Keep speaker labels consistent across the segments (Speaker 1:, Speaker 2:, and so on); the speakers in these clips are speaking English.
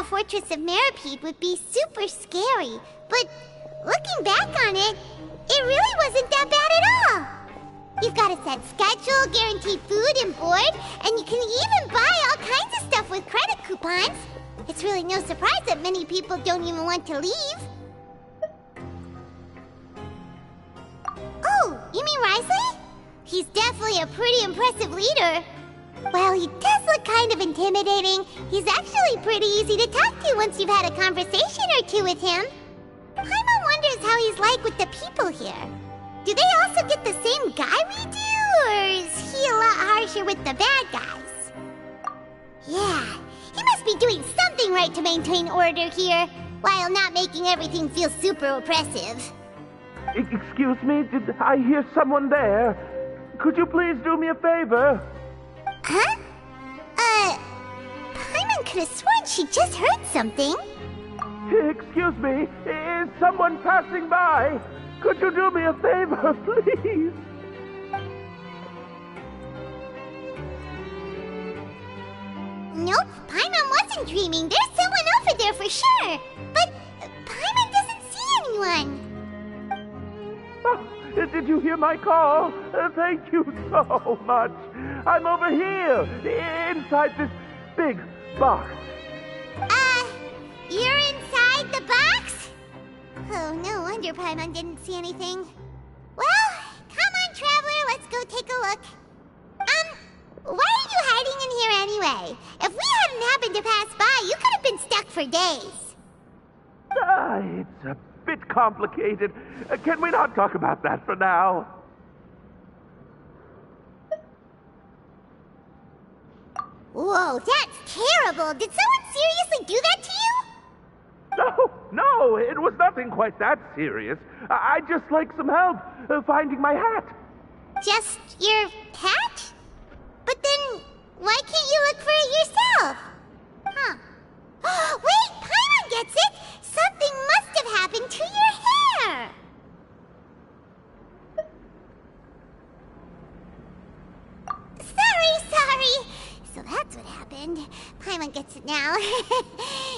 Speaker 1: Fortress of Meripede would be super scary, but looking back on it, it really wasn't that bad at all. You've got a set schedule, guaranteed food and board, and you can even buy all kinds of stuff with credit coupons. It's really no surprise that many people don't even want to leave. Oh, you mean Wriothesley? He's definitely a pretty impressive leader. Well, he does look kind of intimidating. He's actually pretty easy to talk to once you've had a conversation or two with him. Paimon wonders how he's like with the people here. Do they also get the same guy we do, or is he a lot harsher with the bad guys? Yeah, he must be doing something right to maintain order here, while not making everything feel super oppressive.
Speaker 2: Excuse me, did I hear someone there? Could you please do me a favor?
Speaker 1: Huh? Paimon could have sworn she just heard something.
Speaker 2: Excuse me, is someone passing by? Could you do me a favor, please?
Speaker 1: Nope, Paimon wasn't dreaming. There's someone over there for sure. But Paimon doesn't see anyone.
Speaker 2: Oh, did you hear my call? Thank you so much. I'm over here, inside this big box.
Speaker 1: You're inside the box? Oh, no wonder Paimon didn't see anything. Well, come on, Traveler, let's go take a look. Why are you hiding in here anyway? If we hadn't happened to pass by, you could have been stuck for days.
Speaker 2: It's a bit complicated. Can we not talk about that for now?
Speaker 1: Whoa, that's terrible! Did someone seriously do that to you?
Speaker 2: No, it was nothing quite that serious. I'd just like some help finding my hat.
Speaker 1: Just your hat? But then, why can't you look for it yourself? Huh. Wait, Paimon gets it! Something must have happened to your hair! Sorry. So that's what happened. Paimon gets it now.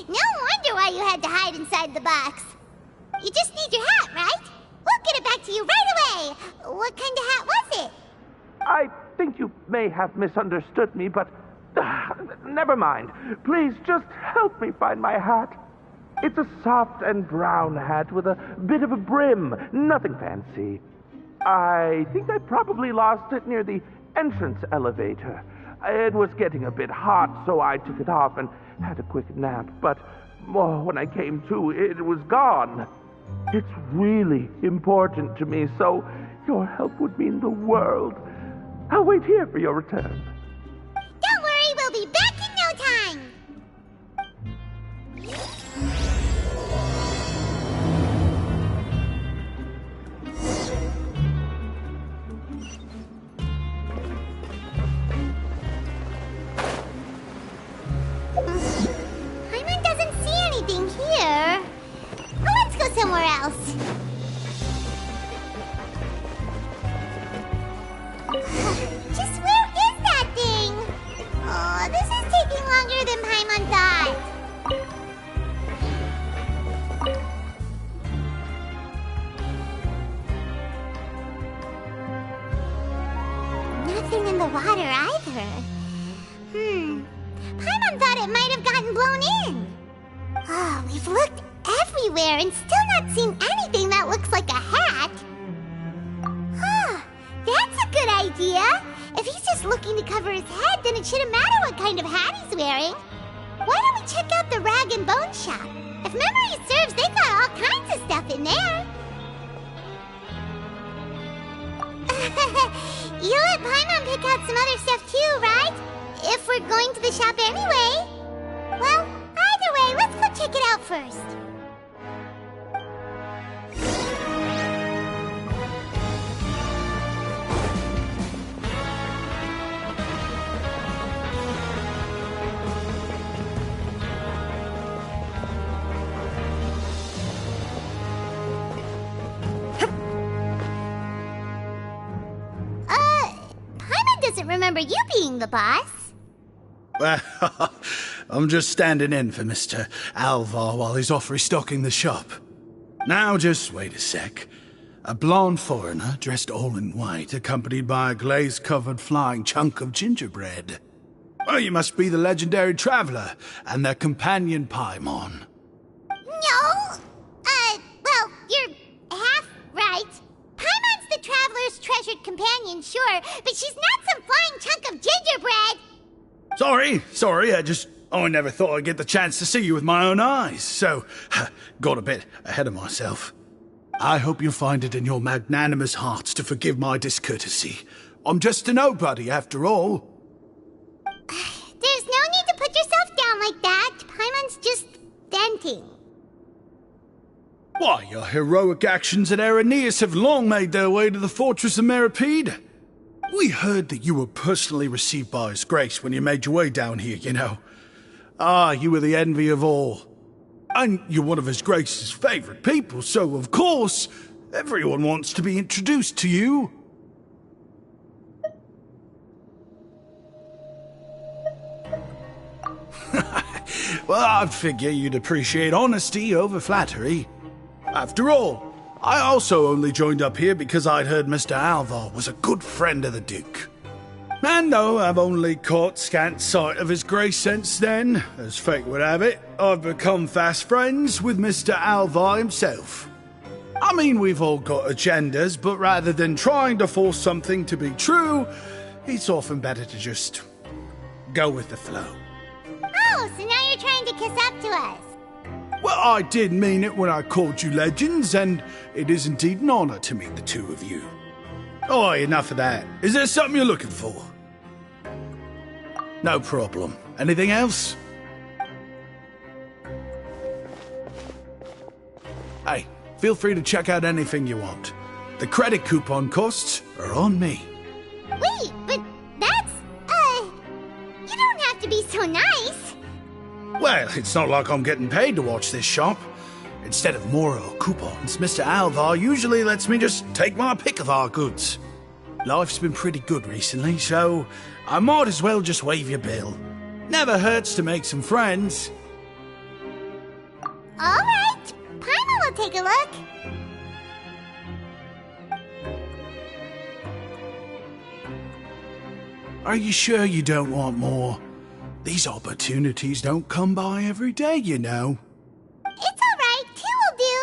Speaker 1: No wonder why you had to hide inside the box. You just need your hat, right? We'll get it back to you right away. What kind of hat was it?
Speaker 2: I think you may have misunderstood me, but never mind. Please just help me find my hat. It's a soft and brown hat with a bit of a brim. Nothing fancy. I think I probably lost it near the entrance elevator. It was getting a bit hot, so I took it off and had a quick nap. But when I came to, it was gone. It's really important to me, so your help would mean the world. I'll wait here for your return.
Speaker 1: Don't worry, we'll be back in no time. Paimon doesn't see anything here. Let's go somewhere else. Just where is that thing? Oh, this is taking longer than Paimon thought. Nothing in the water either. Paimon thought it might have gotten blown in. Oh, we've looked everywhere and still not seen anything that looks like a hat. That's a good idea. If he's just looking to cover his head, then it shouldn't matter what kind of hat he's wearing. Why don't we check out the Rag and Bone Shop? If memory serves, they got all kinds of stuff in there. You'll let Paimon pick out some other stuff too, right? If we're going to the shop anyway. Well, either way, let's go check it out first. doesn't remember you being the boss.
Speaker 3: Well, I'm just standing in for Mr. Alvar while he's off restocking the shop. Now, just wait a sec. A blonde foreigner, dressed all in white, accompanied by a glaze-covered flying chunk of gingerbread. Oh, you must be the legendary traveler and their companion Paimon.
Speaker 1: No! Well, you're half right. Paimon's the traveler's treasured companion, sure, but she's not some flying chunk of gingerbread!
Speaker 3: Sorry, I never thought I'd get the chance to see you with my own eyes, so got a bit ahead of myself. I hope you find it in your magnanimous hearts to forgive my discourtesy. I'm just a nobody, after all.
Speaker 1: There's no need to put yourself down like that. Paimon's just venting.
Speaker 3: Why, your heroic actions at Araneus have long made their way to the fortress of Meripede. We heard that you were personally received by His Grace when you made your way down here, you know. You were the envy of all. And you're one of His Grace's favorite people, so of course, everyone wants to be introduced to you. Well, I figure you'd appreciate honesty over flattery. After all, I also only joined up here because I'd heard Mr. Alvar was a good friend of the Duke. And though I've only caught scant sight of His Grace since then, as fate would have it, I've become fast friends with Mr. Alvar himself. I mean, we've all got agendas, but rather than trying to force something to be true, it's often better to just go with the flow.
Speaker 1: Oh, so now you're trying to kiss up to us.
Speaker 3: Well, I did mean it when I called you legends, and it is indeed an honor to meet the two of you. Oh, enough of that. Is there something you're looking for? No problem. Anything else? Hey, feel free to check out anything you want. The credit coupon costs are on me.
Speaker 1: Wait, but that's, you don't have to be so nice.
Speaker 3: Well, it's not like I'm getting paid to watch this shop. Instead of more coupons, Mr. Alvar usually lets me just take my pick of our goods. Life's been pretty good recently, so I might as well just waive your bill. Never hurts to make some friends.
Speaker 1: All right, Paimon will take a look.
Speaker 3: Are you sure you don't want more? These opportunities don't come by every day, you know.
Speaker 1: It's all right, two will do.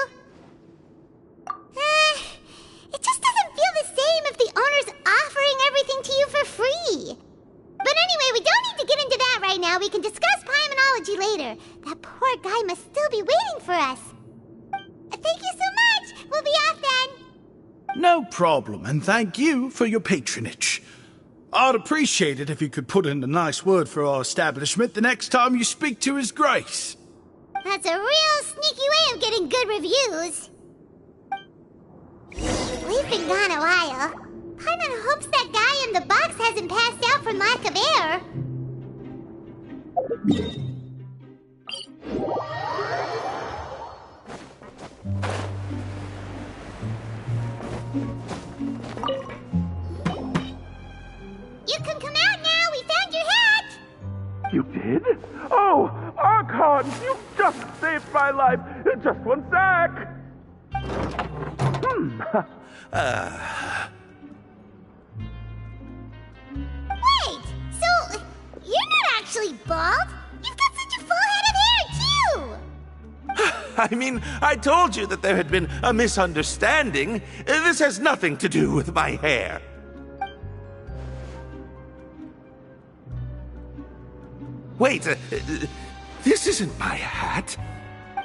Speaker 1: It just doesn't feel the same if the owner's offering everything to you for free. But anyway, we don't need to get into that right now. We can discuss Paimonology later. That poor guy must still be waiting for us. Thank you so much. We'll be off then.
Speaker 3: No problem, and thank you for your patronage. I'd appreciate it if you could put in a nice word for our establishment the next time you speak to His Grace.
Speaker 1: That's a real sneaky way of getting good reviews. We've been gone a while. Paimon hopes that guy in the box hasn't passed out from lack of air. You can come out now. We found your hat.
Speaker 2: You did? Oh, Archon, you just saved my life. Just one sec.
Speaker 1: Wait, so you're not actually bald? You've got such a full head of hair, too!
Speaker 2: I mean, I told you that there had been a misunderstanding. This has nothing to do with my hair. Wait, this isn't my hat.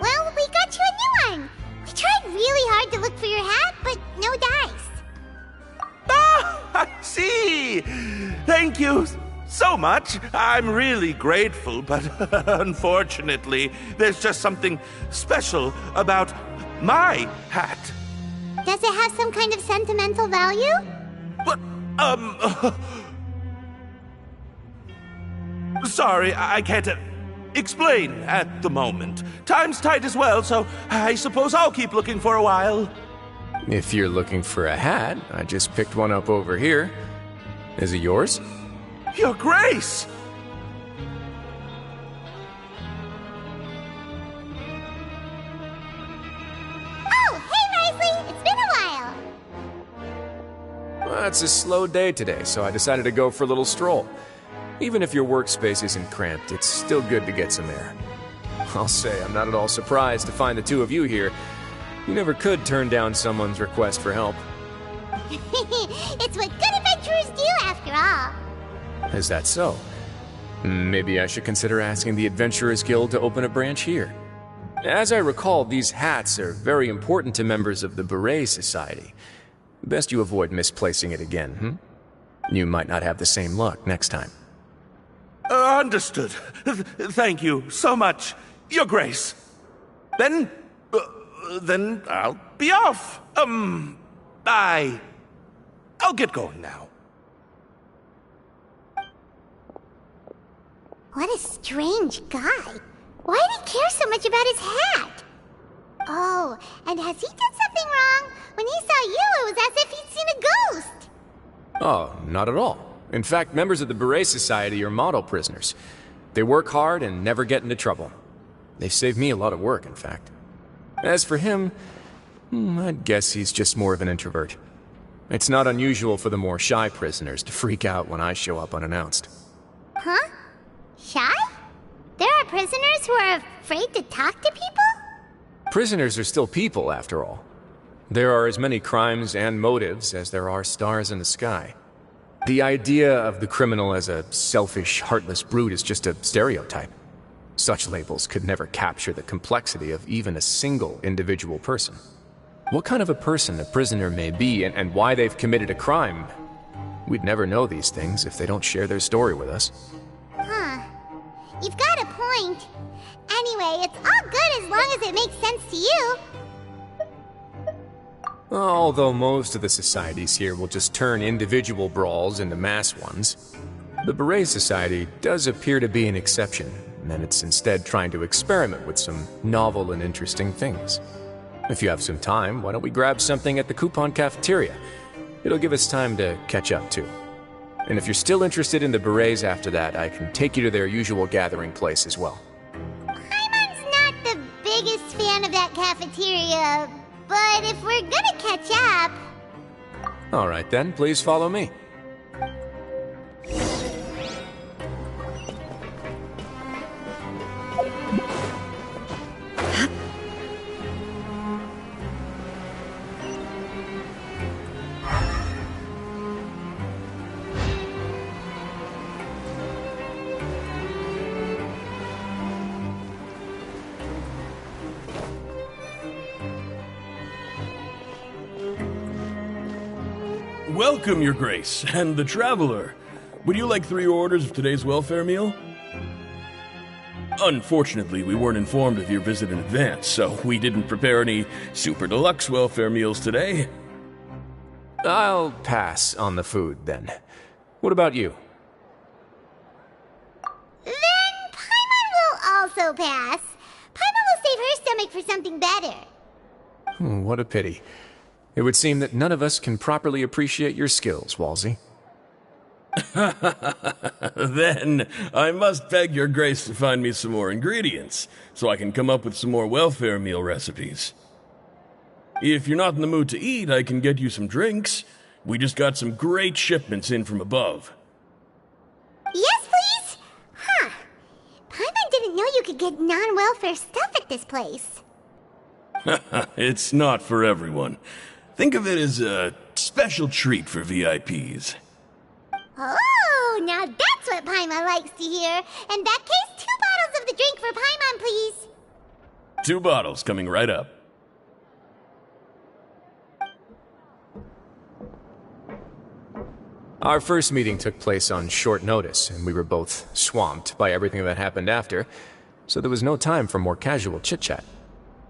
Speaker 1: Well, we got you a new one. We tried really hard to look for your hat, but no dice.
Speaker 2: Ah, I see. Thank you so much. I'm really grateful, but unfortunately, there's just something special about my hat.
Speaker 1: Does it have some kind of sentimental value?
Speaker 2: But, sorry, I can't explain at the moment. Time's tight as well, so I suppose I'll keep looking for a while.
Speaker 4: If you're looking for a hat, I just picked one up over here. Is it yours?
Speaker 2: Your Grace!
Speaker 1: Oh, hey, Wriothesley! It's been a while!
Speaker 4: Well, it's a slow day today, so I decided to go for a little stroll. Even if your workspace isn't cramped, it's still good to get some air. I'll say I'm not at all surprised to find the two of you here. You never could turn down someone's request for help.
Speaker 1: It's what good adventurers do, after all.
Speaker 4: Is that so? Maybe I should consider asking the Adventurers Guild to open a branch here. As I recall, these hats are very important to members of the Beret Society. Best you avoid misplacing it again, You might not have the same luck next time.
Speaker 2: Understood. Thank you so much, Your Grace. Then I'll be off. I'll get going now.
Speaker 1: What a strange guy. Why did he care so much about his hat? Oh, and has he done something wrong? When he saw you, it was as if he'd seen a ghost.
Speaker 4: Oh, not at all. In fact, members of the Beret Society are model prisoners. They work hard and never get into trouble. They've saved me a lot of work, in fact. As for him, I'd guess he's just more of an introvert. It's not unusual for the more shy prisoners to freak out when I show up unannounced.
Speaker 1: Huh? Shy? There are prisoners who are afraid to talk to people?
Speaker 4: Prisoners are still people, after all. There are as many crimes and motives as there are stars in the sky. The idea of the criminal as a selfish, heartless brute is just a stereotype. Such labels could never capture the complexity of even a single individual person. What kind of a person a prisoner may be and why they've committed a crime, we'd never know these things if they don't share their story with us.
Speaker 1: Huh. You've got a point. Anyway, it's all good as long as it makes sense to you.
Speaker 4: Although most of the societies here will just turn individual brawls into mass ones, the Beret Society does appear to be an exception, and it's instead trying to experiment with some novel and interesting things. If you have some time, why don't we grab something at the Coupon Cafeteria? It'll give us time to catch up, too. And if you're still interested in the Berets after that, I can take you to their usual gathering place as well.
Speaker 1: Paimon's not the biggest fan of that cafeteria, but if we're gonna catch up...
Speaker 4: All right then, please follow me.
Speaker 5: Welcome, Your Grace, and the Traveler. Would you like 3 orders of today's welfare meal? Unfortunately, we weren't informed of your visit in advance, so we didn't prepare any super deluxe welfare meals today.
Speaker 4: I'll pass on the food, then. What about you?
Speaker 1: Then Paimon will also pass. Paimon will save her stomach for something better.
Speaker 4: What a pity. It would seem that none of us can properly appreciate your skills, Walsey.
Speaker 5: Then I must beg Your Grace to find me some more ingredients, so I can come up with some more welfare meal recipes. If you're not in the mood to eat, I can get you some drinks. We just got some great shipments in from above.
Speaker 1: Yes, please? Huh. Paimon didn't know you could get non-welfare stuff at this place.
Speaker 5: It's not for everyone. Think of it as a special treat for VIPs.
Speaker 1: Oh, now that's what Paimon likes to hear. In that case, 2 bottles of the drink for Paimon, please.
Speaker 5: 2 bottles coming right up.
Speaker 4: Our first meeting took place on short notice, and we were both swamped by everything that happened after, so there was no time for more casual chit-chat.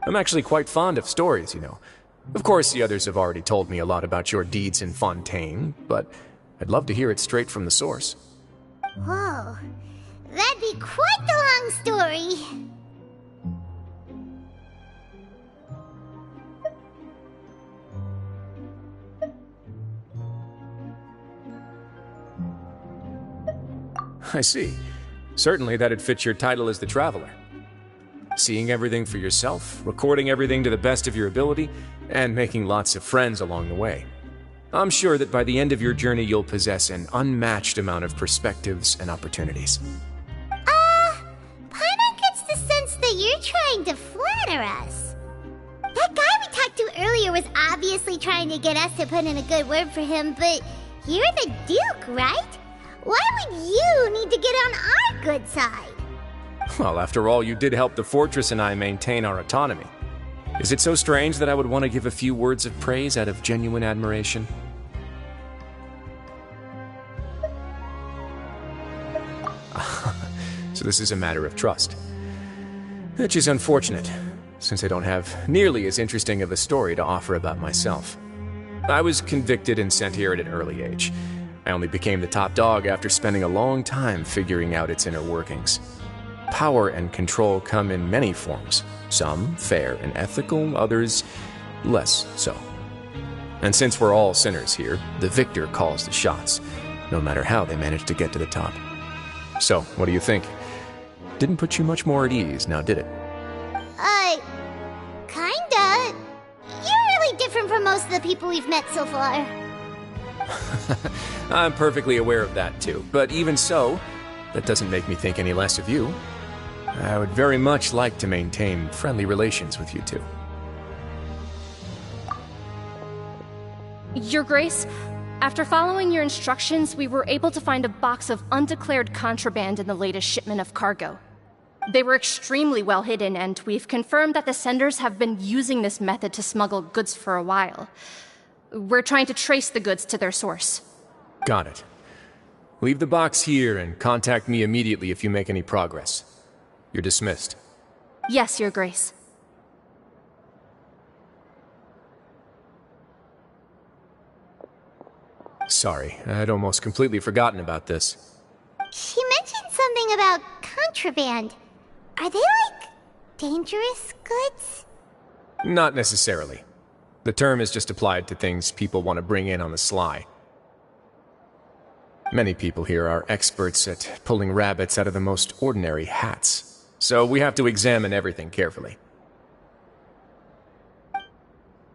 Speaker 4: I'm actually quite fond of stories, you know. Of course, the others have already told me a lot about your deeds in Fontaine, but I'd love to hear it straight from the source.
Speaker 1: Whoa. That'd be quite the long story.
Speaker 4: I see. Certainly that'd fit your title as the Traveler. Seeing everything for yourself, recording everything to the best of your ability, and making lots of friends along the way. I'm sure that by the end of your journey you'll possess an unmatched amount of perspectives and opportunities.
Speaker 1: Paimon gets the sense that you're trying to flatter us. That guy we talked to earlier was obviously trying to get us to put in a good word for him, but you're the Duke, right? Why would you need to get on our good side?
Speaker 4: Well, after all, you did help the fortress and I maintain our autonomy. Is it so strange that I would want to give a few words of praise out of genuine admiration? So this is a matter of trust. Which is unfortunate, since I don't have nearly as interesting of a story to offer about myself. I was convicted and sent here at an early age. I only became the top dog after spending a long time figuring out its inner workings. Power and control come in many forms, some fair and ethical, others less so. And since we're all sinners here, the victor calls the shots, no matter how they manage to get to the top. So, what do you think? Didn't put you much more at ease, now did it?
Speaker 1: Kinda. You're really different from most of the people we've met so far.
Speaker 4: I'm perfectly aware of that too, but even so, that doesn't make me think any less of you. I would very much like to maintain friendly relations with you two.
Speaker 6: Your Grace, after following your instructions, we were able to find a box of undeclared contraband in the latest shipment of cargo. They were extremely well hidden, and we've confirmed that the senders have been using this method to smuggle goods for a while. We're trying to trace the goods to their source.
Speaker 4: Got it. Leave the box here and contact me immediately if you make any progress. You're dismissed.
Speaker 6: Yes, Your Grace.
Speaker 4: Sorry, I'd almost completely forgotten about this.
Speaker 1: She mentioned something about contraband. Are they, like, dangerous goods?
Speaker 4: Not necessarily. The term is just applied to things people want to bring in on the sly. Many people here are experts at pulling rabbits out of the most ordinary hats, so we have to examine everything carefully.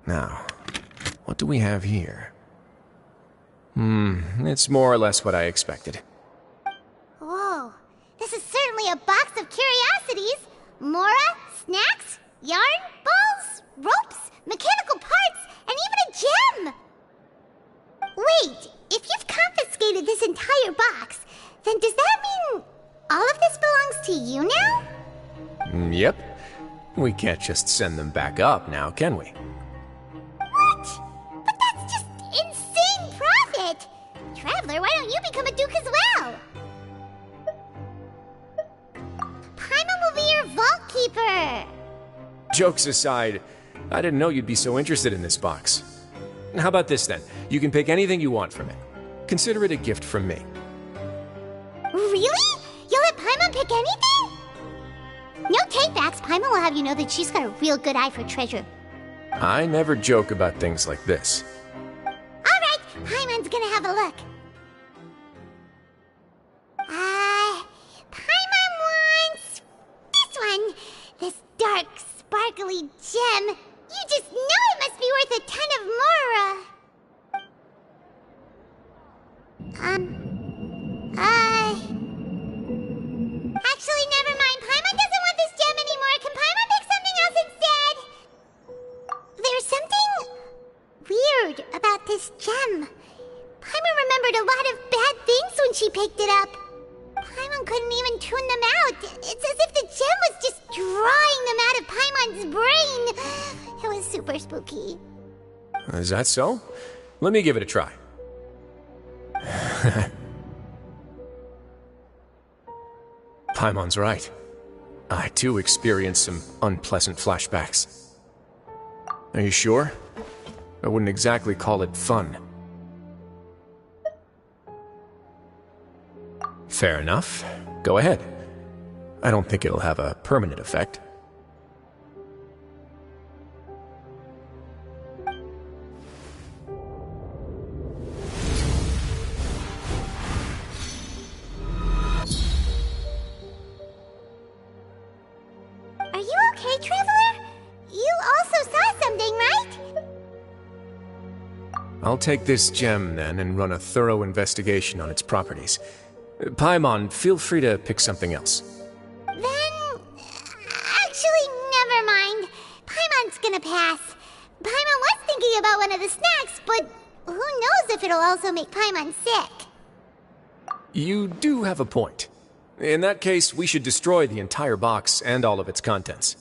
Speaker 4: Now, what do we have here? It's more or less what I expected.
Speaker 1: Whoa, this is certainly a box of curiosities. Mora, snacks, yarn, balls, ropes, mechanical parts, and even a gem! Wait, if you've confiscated this entire box, then does that mean all of this belongs to you now?
Speaker 4: Yep. We can't just send them back up now, can we?
Speaker 1: What? But that's just insane profit! Traveler, why don't you become a duke as well? Paimon will be your vault keeper!
Speaker 4: Jokes aside, I didn't know you'd be so interested in this box. How about this then? You can pick anything you want from it. Consider it a gift from me.
Speaker 1: Really? You'll let Paimon pick anything? No takebacks. Paimon will have you know that she's got a real good eye for treasure.
Speaker 4: I never joke about things like this.
Speaker 1: Alright, Paimon's gonna have a look. Paimon wants this one. This dark, sparkly gem. You just know it must be worth a ton of Mora. Actually, never mind. Paimon doesn't want this gem anymore. Can Paimon pick something else instead? There's something weird about this gem. Paimon remembered a lot of bad things when she picked it up. Paimon couldn't even tune them out. It's as if the gem was just drawing them out of Paimon's brain. It was super spooky.
Speaker 4: Is that so? Let me give it a try. Paimon's right. I too experienced some unpleasant flashbacks. Are you sure? I wouldn't exactly call it fun. Fair enough. Go ahead. I don't think it'll have a permanent effect. I'll take this gem then and run a thorough investigation on its properties. Paimon, feel free to pick something else.
Speaker 1: Then... actually, never mind. Paimon's gonna pass. Paimon was thinking about one of the snacks, but who knows if it'll also make Paimon sick.
Speaker 4: You do have a point. In that case, we should destroy the entire box and all of its contents.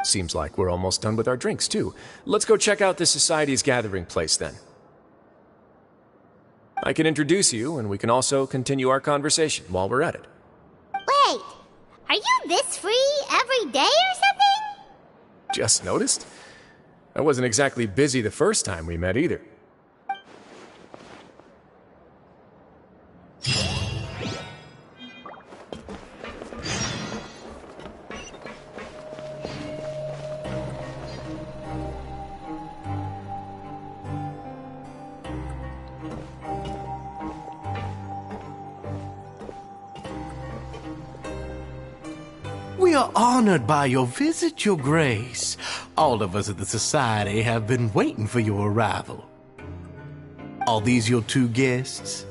Speaker 4: Seems like we're almost done with our drinks, too. Let's go check out the Society's gathering place, then. I can introduce you, and we can also continue our conversation while we're at it.
Speaker 1: Wait, are you this free every day or something?
Speaker 4: Just noticed? I wasn't exactly busy the first time we met, either.
Speaker 7: We are honored by your visit, Your Grace. All of us at the Society have been waiting for your arrival. Are these your two guests?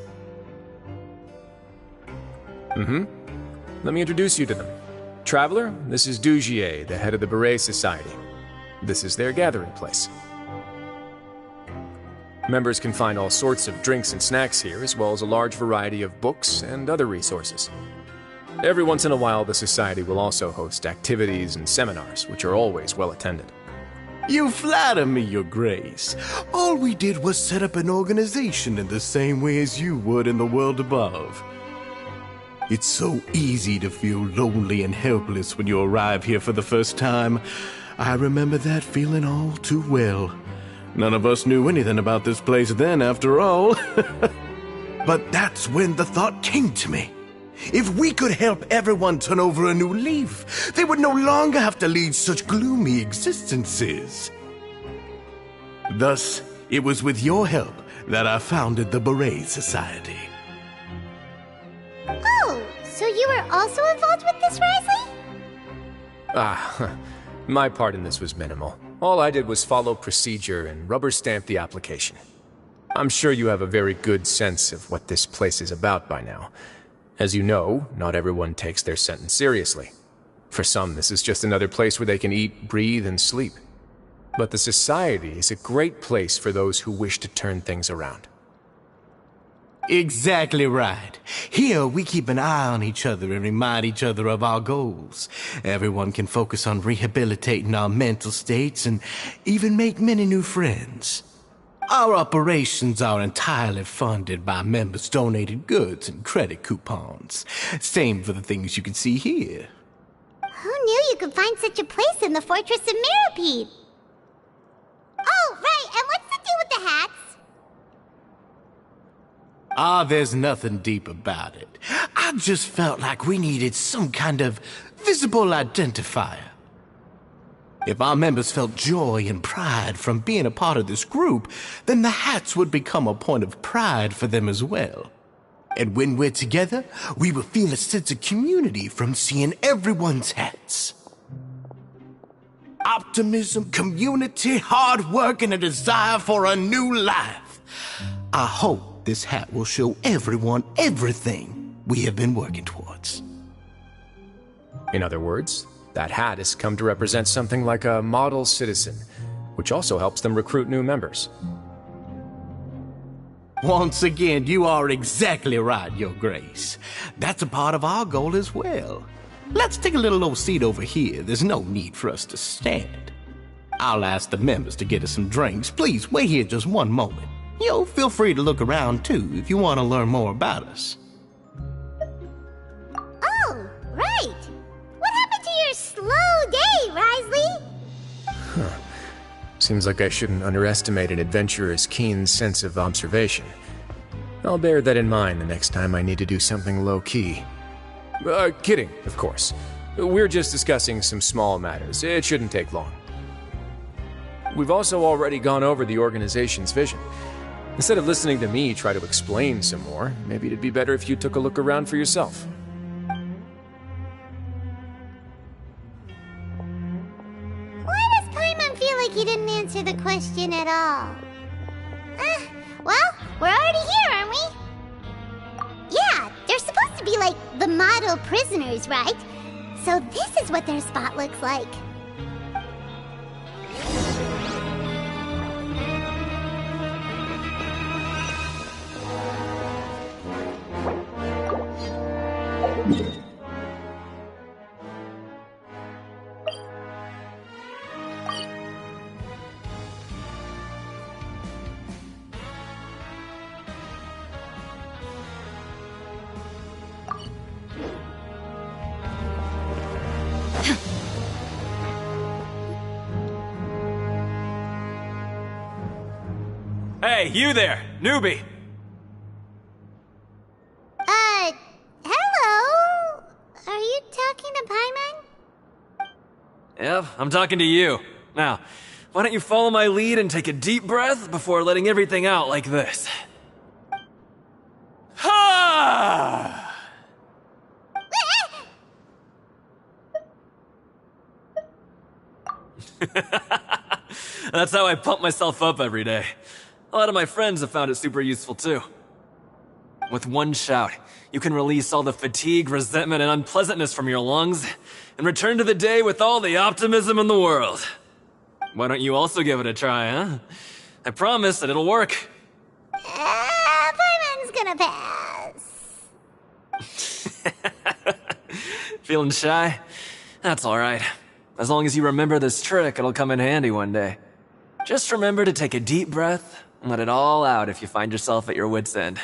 Speaker 4: Let me introduce you to them. Traveler, this is Dugier, the head of the Beret Society. This is their gathering place. Members can find all sorts of drinks and snacks here, as well as a large variety of books and other resources. Every once in a while, the Society will also host activities and seminars, which are always well attended.
Speaker 7: You flatter me, Your Grace. All we did was set up an organization in the same way as you would in the world above. It's so easy to feel lonely and helpless when you arrive here for the first time. I remember that feeling all too well. None of us knew anything about this place then, after all. But that's when the thought came to me. If we could help everyone turn over a new leaf, they would no longer have to lead such gloomy existences. Thus, it was with your help that I founded the Beret Society.
Speaker 1: Oh, so you were also involved with this, Wriothesley?
Speaker 4: My part in this was minimal. All I did was follow procedure and rubber stamp the application. I'm sure you have a very good sense of what this place is about by now. As you know, not everyone takes their sentence seriously. For some, this is just another place where they can eat, breathe, and sleep. But the Society is a great place for those who wish to turn things around.
Speaker 7: Exactly right. Here, we keep an eye on each other and remind each other of our goals. Everyone can focus on rehabilitating our mental states and even make many new friends. Our operations are entirely funded by members' donated goods and credit coupons. Same for the things you can see here.
Speaker 1: Who knew you could find such a place in the Fortress of Mirapede? Oh, right, and what's the deal with the hats?
Speaker 7: There's nothing deep about it. I just felt like we needed some kind of visible identifier. If our members felt joy and pride from being a part of this group, then the hats would become a point of pride for them as well. And when we're together, we will feel a sense of community from seeing everyone's hats. Optimism, community, hard work, and a desire for a new life. I hope this hat will show everyone everything we have been working towards.
Speaker 4: In other words, that hat has come to represent something like a model citizen, which also helps them recruit new members.
Speaker 7: Once again, you are exactly right, Your Grace. That's a part of our goal as well. Let's take a little old seat over here. There's no need for us to stand. I'll ask the members to get us some drinks. Please wait here just one moment. Feel free to look around too if you want to learn more about us.
Speaker 1: Oh, right. What happened to your slow day, Wriothesley?
Speaker 4: Seems like I shouldn't underestimate an adventurer's keen sense of observation. I'll bear that in mind the next time I need to do something low-key. Kidding, of course. We're just discussing some small matters. It shouldn't take long. We've also already gone over the organization's vision. Instead of listening to me try to explain some more, maybe it'd be better if you took a look around for yourself.
Speaker 1: Why does Paimon feel like he didn't answer the question at all? Well, we're already here, aren't we? Yeah, they're supposed to be like the model prisoners, right? So this is what their spot looks like.
Speaker 8: Hey, you there, newbie!
Speaker 1: Hello? Are you talking to Paimon?
Speaker 8: Yep, I'm talking to you. Now, why don't you follow my lead and take a deep breath before letting everything out like this? Ha! That's how I pump myself up every day. A lot of my friends have found it super useful too. With one shout, you can release all the fatigue, resentment, and unpleasantness from your lungs and return to the day with all the optimism in the world. Why don't you also give it a try, huh? I promise that it'll work.
Speaker 1: Paimon's gonna pass.
Speaker 8: Feeling shy? That's alright. As long as you remember this trick, it'll come in handy one day. Just remember to take a deep breath and let it all out if you find yourself at your wit's end.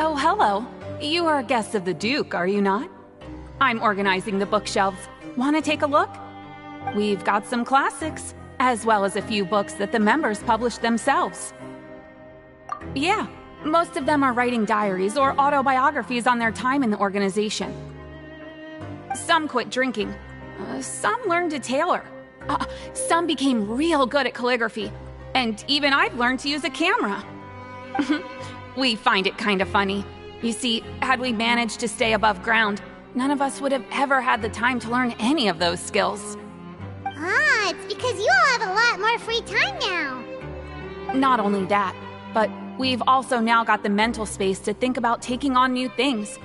Speaker 9: Oh, hello. You are a guest of the Duke, are you not? I'm organizing the bookshelves. Want to take a look? We've got some classics, as well as a few books that the members published themselves. Yeah, most of them are writing diaries or autobiographies on their time in the organization. Some quit drinking. Some learned to tailor. Some became real good at calligraphy. And even I've learned to use a camera. We find it kind of funny. You see, had we managed to stay above ground, none of us would have ever had the time to learn any of those skills.
Speaker 1: Ah, it's because you all have a lot more free time now.
Speaker 9: Not only that, but we've also now got the mental space to think about taking on new things.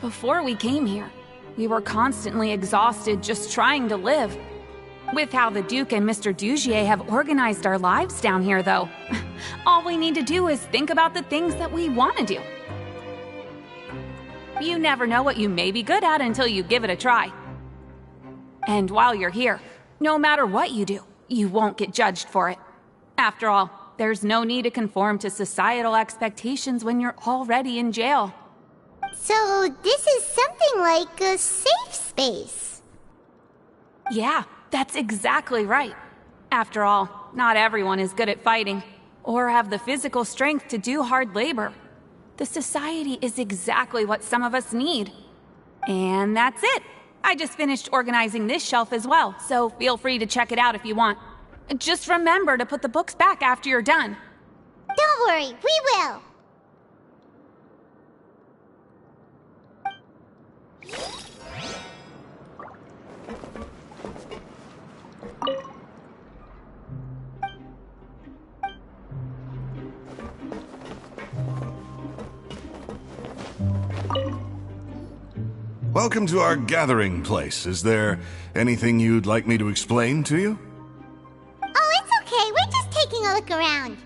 Speaker 9: Before we came here, we were constantly exhausted just trying to live. With how the Duke and Mr. Dugier have organized our lives down here, though, all we need to do is think about the things that we want to do. You never know what you may be good at until you give it a try. And while you're here, no matter what you do, you won't get judged for it. After all, there's no need to conform to societal expectations when you're already in jail.
Speaker 1: So this is something like a safe space.
Speaker 9: Yeah, that's exactly right. After all, not everyone is good at fighting, or have the physical strength to do hard labor. The society is exactly what some of us need. And that's it. I just finished organizing this shelf as well, so feel free to check it out if you want. Just remember to put the books back after you're done.
Speaker 1: Don't worry, we will.
Speaker 10: Welcome to our gathering place. Is there anything you'd like me to explain to you?
Speaker 1: Oh, it's okay. We're just taking a look around.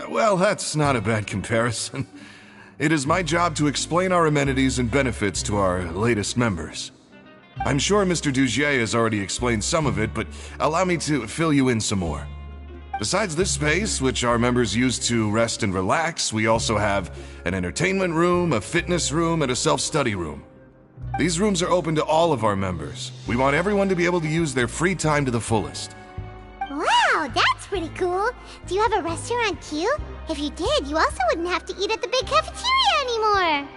Speaker 10: Well, that's not a bad comparison. It is my job to explain our amenities and benefits to our latest members. I'm sure Mr. Dugier has already explained some of it, but allow me to fill you in some more. Besides this space, which our members use to rest and relax, we also have an entertainment room, a fitness room, and a self-study room. These rooms are open to all of our members. We want everyone to be able to use their free time to the fullest.
Speaker 1: Wow, that's pretty cool. Do you have a restaurant too? If you did, you also wouldn't have to eat at the big cafeteria anymore.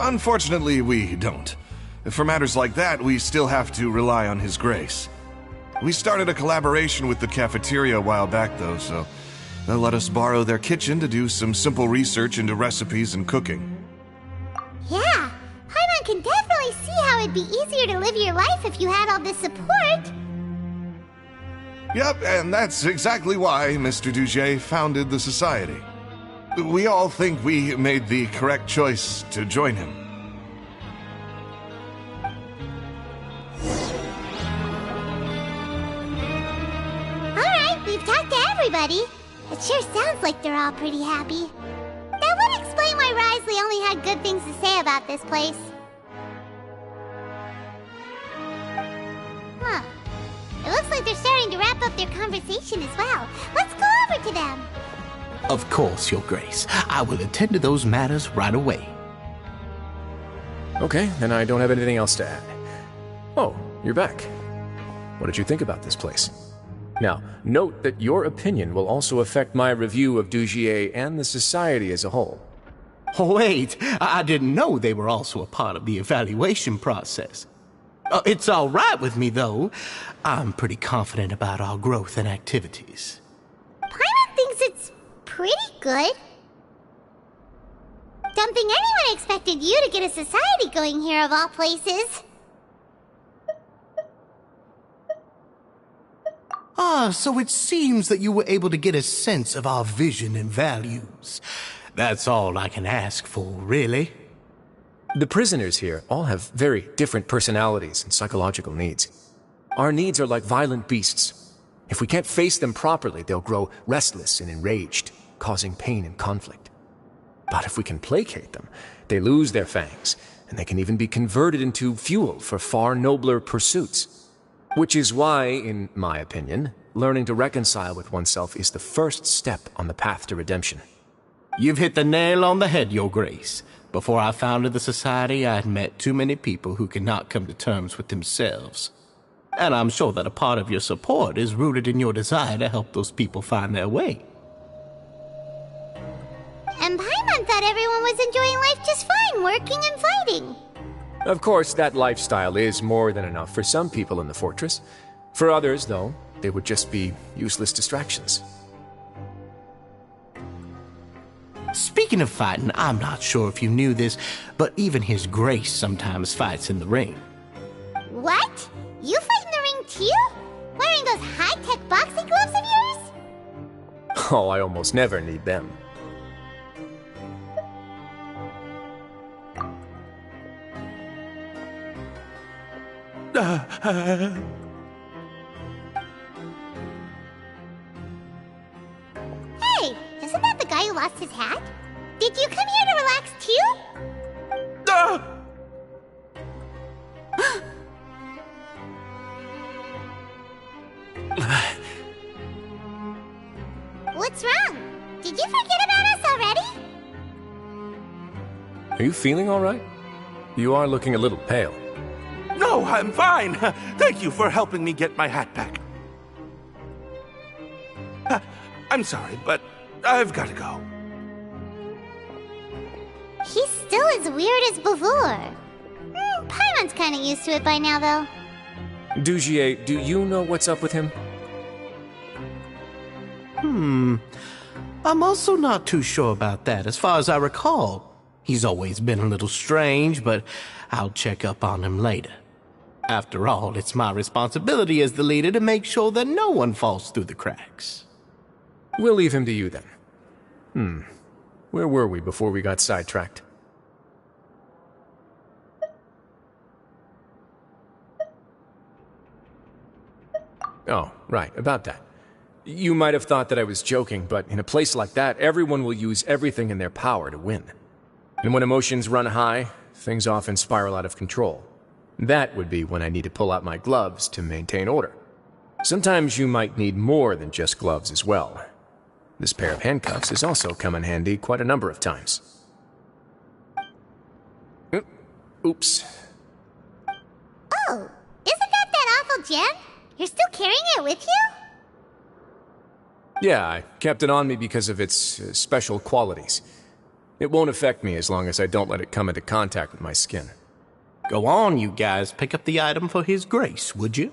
Speaker 10: Unfortunately, we don't. For matters like that, we still have to rely on His grace. We started a collaboration with the cafeteria a while back, though, so they'll let us borrow their kitchen to do some simple research into recipes and cooking.
Speaker 1: Yeah, Paimon can definitely see how it'd be easier to live your life if you had all this support.
Speaker 10: Yep, and that's exactly why Mr. Dugier founded the society. We all think we made the correct choice to join him.
Speaker 1: We've talked to everybody. It sure sounds like they're all pretty happy. That would explain why Wriothesley only had good things to say about this place. Huh. It looks like they're starting to wrap up their conversation as well. Let's go over to them.
Speaker 11: Of course, Your Grace. I will attend to those matters right away.
Speaker 4: Okay, then I don't have anything else to add. Oh, you're back. What did you think about this place? Now, note that your opinion will also affect my review of Dugier and the society as a whole.
Speaker 11: Wait, I didn't know they were also a part of the evaluation process. It's all right with me, though. I'm pretty confident about our growth and activities.
Speaker 1: Paimon thinks it's pretty good. Don't think anyone expected you to get a society going here of all places.
Speaker 11: So it seems that you were able to get a sense of our vision and values. That's all I can ask for, really.
Speaker 4: The prisoners here all have very different personalities and psychological needs. Our needs are like violent beasts. If we can't face them properly, they'll grow restless and enraged, causing pain and conflict. But if we can placate them, they lose their fangs, and they can even be converted into fuel for far nobler pursuits. Which is why, in my opinion, learning to reconcile with oneself is the first step on the path to redemption.
Speaker 11: You've hit the nail on the head, Your Grace. Before I founded the society, I had met too many people who could not come to terms with themselves. And I'm sure that a part of your support is rooted in your desire to help those people find their way.
Speaker 1: And Paimon thought everyone was enjoying life just fine, working and fighting.
Speaker 4: Of course, that lifestyle is more than enough for some people in the fortress. For others, though, they would just be useless distractions.
Speaker 11: Speaking of fighting, I'm not sure if you knew this, but even His Grace sometimes fights in the ring.
Speaker 1: What? You fight in the ring too? Wearing those high-tech boxing gloves of yours?
Speaker 4: Oh, I almost never need them.
Speaker 1: Hey, isn't that the guy who lost his hat? Did you come here to relax too? What's wrong? Did you forget about us already?
Speaker 4: Are you feeling all right? You are looking a little pale.
Speaker 2: No, I'm fine. Thank you for helping me get my hat back. I'm sorry, but I've got to go.
Speaker 1: He's still as weird as before. Paimon's kind of used to it by now, though.
Speaker 4: Dugier, do you know what's up with him?
Speaker 11: I'm also not too sure about that. As far as I recall, he's always been a little strange, but I'll check up on him later. After all, it's my responsibility as the leader to make sure that no one falls through the cracks.
Speaker 4: We'll leave him to you then. Where were we before we got sidetracked? Oh, right, about that. You might have thought that I was joking, but in a place like that, everyone will use everything in their power to win. And when emotions run high, things often spiral out of control. That would be when I need to pull out my gloves to maintain order. Sometimes you might need more than just gloves as well. This pair of handcuffs has also come in handy quite a number of times. Oops.
Speaker 1: Oh, isn't that awful gem? You're still carrying it with you?
Speaker 4: Yeah, I kept it on me because of its special qualities. It won't affect me as long as I don't let it come into contact with my skin.
Speaker 11: Go on, you guys. Pick up the item for His Grace, would you?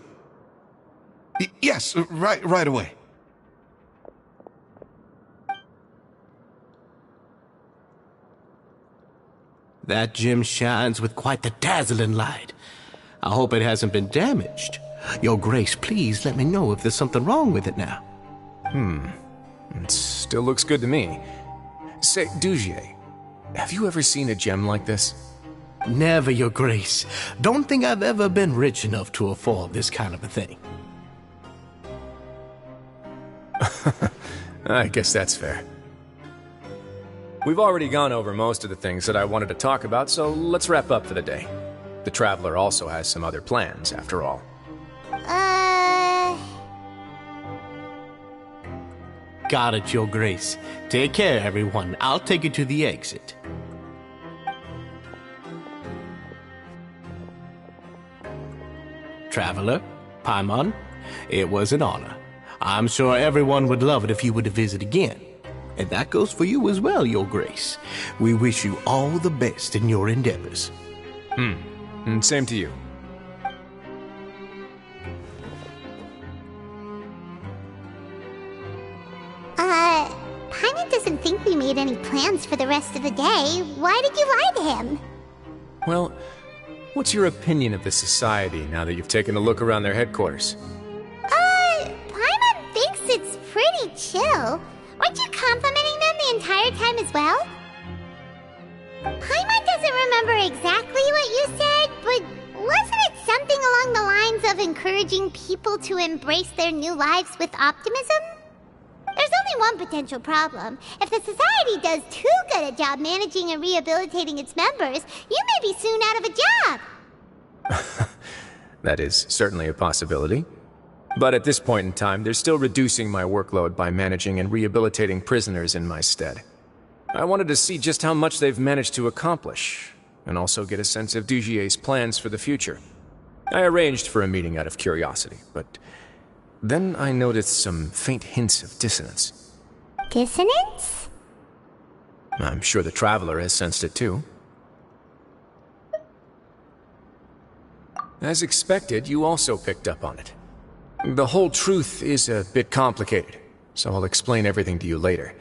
Speaker 10: Yes, right away.
Speaker 11: That gem shines with quite the dazzling light. I hope it hasn't been damaged. Your Grace, please let me know if there's something wrong with it now.
Speaker 4: It still looks good to me. Say, Dugier, have you ever seen a gem like this?
Speaker 11: Never, Your Grace. Don't think I've ever been rich enough to afford this kind of a thing.
Speaker 4: I guess that's fair. We've already gone over most of the things that I wanted to talk about, so let's wrap up for the day. The Traveler also has some other plans, after all.
Speaker 11: Got it, Your Grace. Take care, everyone. I'll take you to the exit. Traveler, Paimon, it was an honor. I'm sure everyone would love it if you were to visit again. And that goes for you as well, Your Grace. We wish you all the best in your endeavors.
Speaker 4: And same to you.
Speaker 1: Paimon doesn't think we made any plans for the rest of the day. Why did you lie to him?
Speaker 4: Well, what's your opinion of the society now that you've taken a look around their headquarters?
Speaker 1: Paimon thinks it's pretty chill. Weren't you complimenting them the entire time as well? Paimon doesn't remember exactly what you said, but wasn't it something along the lines of encouraging people to embrace their new lives with optimism? There's only one potential problem. If the society does too good a job managing and rehabilitating its members, you may be soon out of a job.
Speaker 4: That is certainly a possibility. But at this point in time, they're still reducing my workload by managing and rehabilitating prisoners in my stead. I wanted to see just how much they've managed to accomplish, and also get a sense of Dugier's plans for the future. I arranged for a meeting out of curiosity, but then I noticed some faint hints of dissonance.
Speaker 1: Dissonance?
Speaker 4: I'm sure the Traveler has sensed it too. As expected, you also picked up on it. The whole truth is a bit complicated, so I'll explain everything to you later.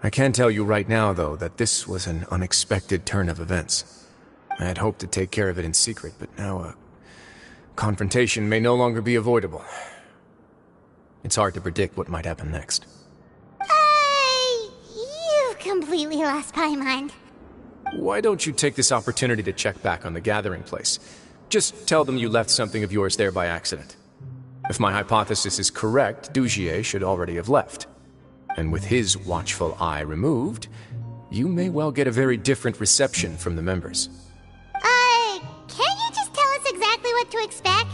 Speaker 4: I can tell you right now, though, that this was an unexpected turn of events. I had hoped to take care of it in secret, but now a confrontation may no longer be avoidable. It's hard to predict what might happen next.
Speaker 1: You've completely lost my mind.
Speaker 4: Why don't you take this opportunity to check back on the gathering place? Just tell them you left something of yours there by accident. If my hypothesis is correct, Dugier should already have left. And with his watchful eye removed, you may well get a very different reception from the members.
Speaker 1: Can't you just tell us exactly what to expect?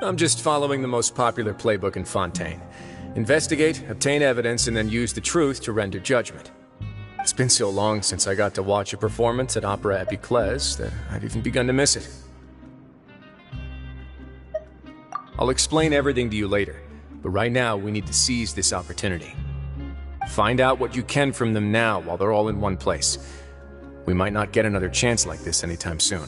Speaker 4: I'm just following the most popular playbook in Fontaine. Investigate, obtain evidence, and then use the truth to render judgment. It's been so long since I got to watch a performance at Opera Epiclese that I've even begun to miss it. I'll explain everything to you later, but right now we need to seize this opportunity. Find out what you can from them now while they're all in one place. We might not get another chance like this anytime soon.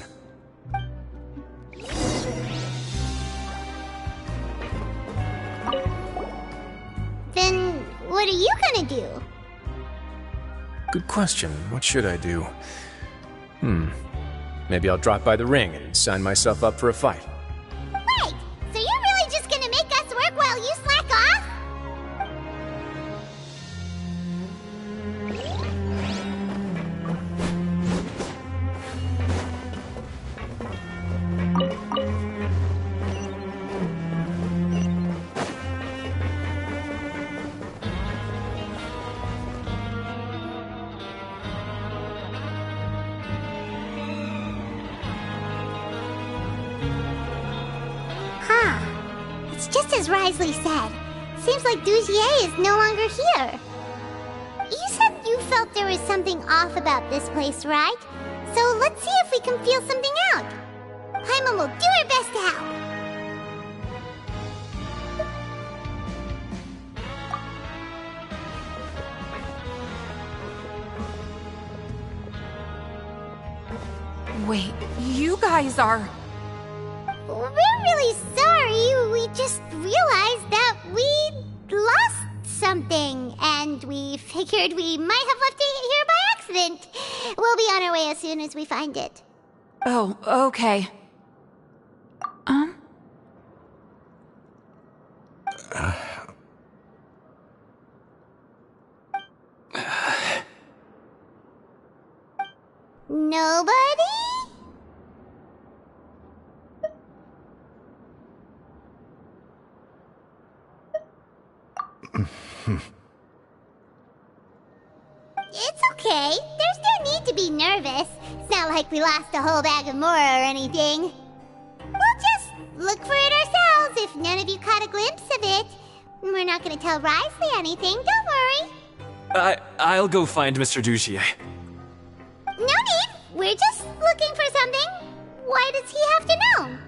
Speaker 1: Then what are you gonna do?
Speaker 4: Good question. What should I do? Maybe I'll drop by the ring and sign myself up for a fight.
Speaker 1: Wait! So you're really just gonna make us work while you slack off? It's just as Wriothesley said. Seems like Dugier is no longer here. You said you felt there was something off about this place, right? So let's see if we can feel something out. Paimon will do her best to help.
Speaker 9: Wait, you guys are...
Speaker 1: We're really sorry. We just realized that we lost something, and we figured we might have left it here by accident. We'll be on our way as soon as we find it.
Speaker 9: Oh, okay.
Speaker 1: Nobody? It's okay. There's no need to be nervous. It's not like we lost a whole bag of Mora or anything. We'll just look for it ourselves if none of you caught a glimpse of it. We're not gonna tell Wriothesley anything, don't worry.
Speaker 8: I'll go find Mr. Dugier.
Speaker 1: No need. We're just looking for something. Why does he have to know?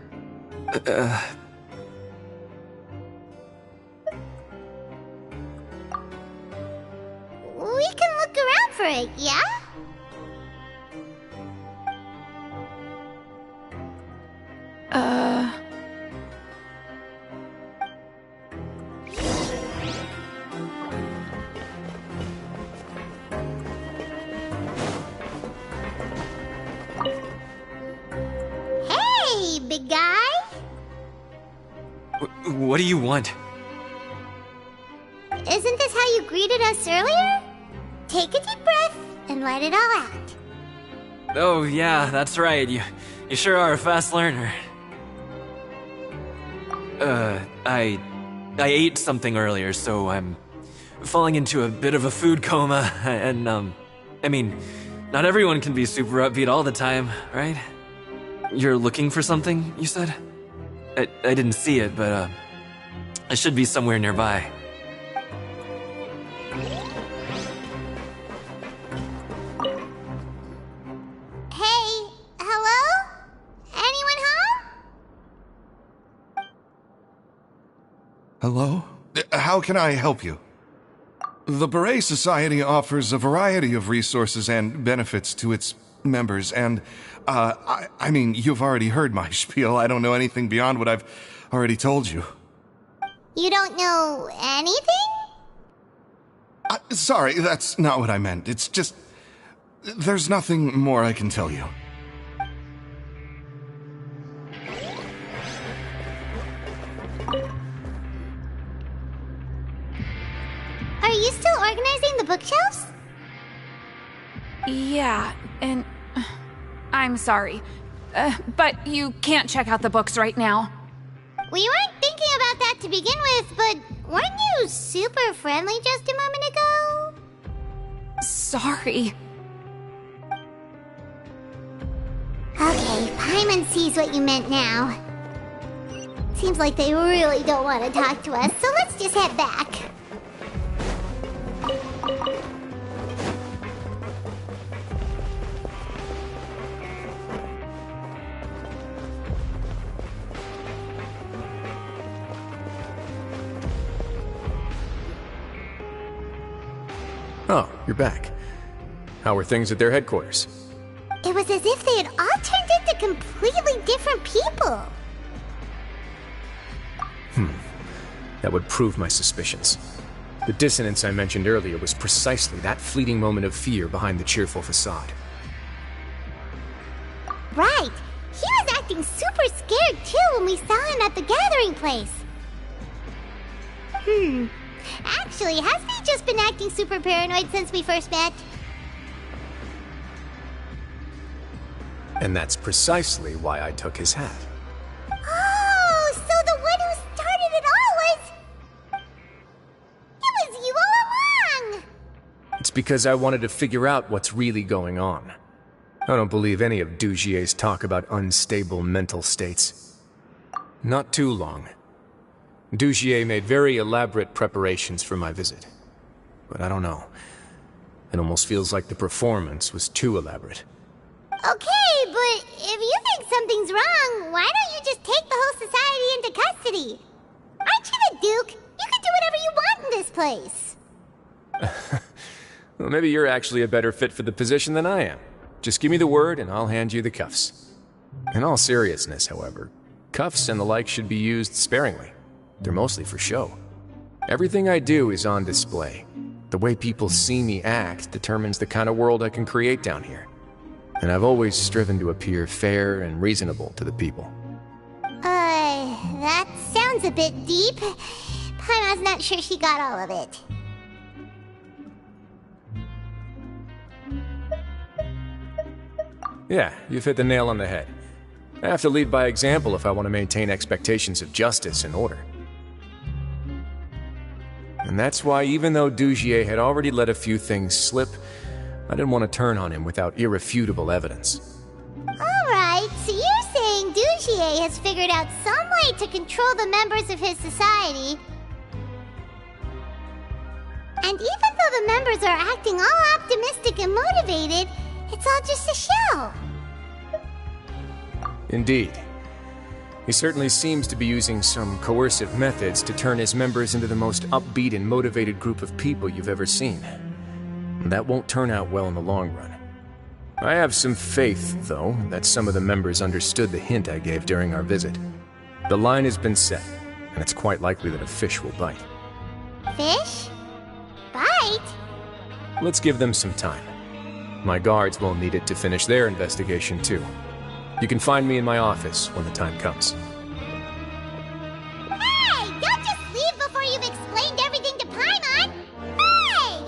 Speaker 1: We can look around for it, yeah? Hey, big guy.
Speaker 8: What do you want?
Speaker 1: Isn't this how you greeted us earlier? Take a deep breath and let it all out.
Speaker 8: Oh, yeah, that's right. You sure are a fast learner. I ate something earlier, so I'm falling into a bit of a food coma, and, I mean, not everyone can be super upbeat all the time, right? You're looking for something, you said? I didn't see it, but, it should be somewhere nearby.
Speaker 1: Hey, hello? Anyone home?
Speaker 10: Hello? How can I help you? The Beret Society offers a variety of resources and benefits to its members, and, I mean, you've already heard my spiel. I don't know anything beyond what I've already told you.
Speaker 1: You don't know anything?
Speaker 10: Sorry, that's not what I meant. It's just... there's nothing more I can tell you.
Speaker 1: Are you still organizing the bookshelves?
Speaker 9: Yeah, and I'm sorry, but you can't check out the books right now.
Speaker 1: We weren't thinking about that to begin with, but weren't you super friendly just a moment ago?
Speaker 9: Sorry.
Speaker 1: Okay, Paimon sees what you meant now. Seems like they really don't want to talk to us, so let's just head back.
Speaker 4: Oh, you're back. How are things at their headquarters?
Speaker 1: It was as if they had all turned into completely different people.
Speaker 4: That would prove my suspicions. The dissonance I mentioned earlier was precisely that fleeting moment of fear behind the cheerful facade.
Speaker 1: Right. He was acting super scared too when we saw him at the gathering place. Actually, hasn't he just been acting super paranoid since we first met?
Speaker 4: And that's precisely why I took his hat.
Speaker 1: Oh, so the one who started it all was... It was you all along!
Speaker 4: It's because I wanted to figure out what's really going on. I don't believe any of Dugier's talk about unstable mental states. Not too long. Dugier made very elaborate preparations for my visit. But I don't know. It almost feels like the performance was too elaborate.
Speaker 1: Okay, but if you think something's wrong, why don't you just take the whole society into custody? Aren't you the Duke? You can do whatever you want in this place.
Speaker 4: Well, maybe you're actually a better fit for the position than I am. Just give me the word and I'll hand you the cuffs. In all seriousness, however, cuffs and the like should be used sparingly. They're mostly for show. Everything I do is on display. The way people see me act determines the kind of world I can create down here. And I've always striven to appear fair and reasonable to the people.
Speaker 1: That sounds a bit deep. Paimon's not sure she got all of it.
Speaker 4: Yeah, you've hit the nail on the head. I have to lead by example if I want to maintain expectations of justice and order. And that's why even though Dugier had already let a few things slip, I didn't want to turn on him without irrefutable evidence.
Speaker 1: Alright, so you're saying Dugier has figured out some way to control the members of his society. And even though the members are acting all optimistic and motivated, it's all just a show.
Speaker 4: Indeed. He certainly seems to be using some coercive methods to turn his members into the most upbeat and motivated group of people you've ever seen. That won't turn out well in the long run. I have some faith, though, that some of the members understood the hint I gave during our visit. The line has been set, and it's quite likely that a fish will bite.
Speaker 1: Fish? Bite?
Speaker 4: Let's give them some time. My guards will need it to finish their investigation, too. You can find me in my office when the time comes.
Speaker 1: Hey! Don't just leave before you've explained everything to Paimon! Hey!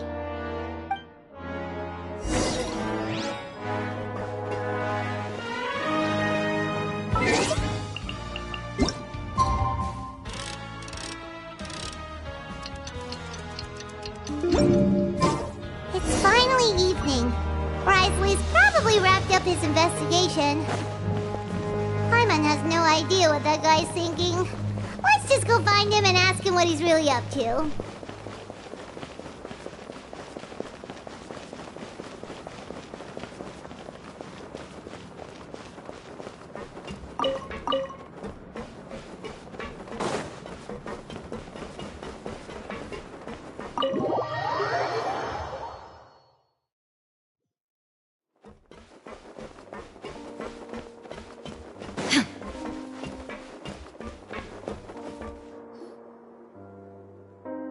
Speaker 1: It's finally evening. Wriothesley's probably wrapped up his investigation. Paimon has no idea what that guy's thinking. Let's just go find him and ask him what he's really up to.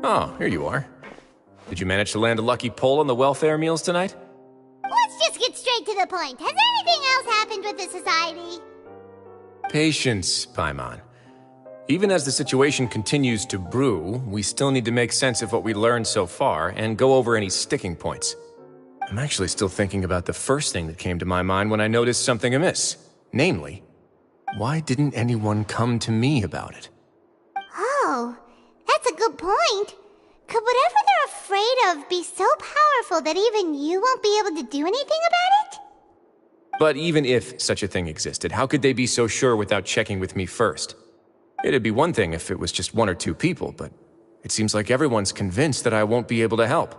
Speaker 4: Oh, here you are. Did you manage to land a lucky pull on the welfare meals tonight?
Speaker 1: Let's just get straight to the point. Has anything else happened with the society?
Speaker 4: Patience, Paimon. Even as the situation continues to brew, we still need to make sense of what we learned so far and go over any sticking points. I'm actually still thinking about the first thing that came to my mind when I noticed something amiss. Namely, why didn't anyone come to me about it?
Speaker 1: Oh, that's a good point. Could whatever they're afraid of be so powerful that even you won't be able to do anything about it?
Speaker 4: But even if such a thing existed, how could they be so sure without checking with me first? It'd be one thing if it was just 1 or 2 people, but it seems like everyone's convinced that I won't be able to help.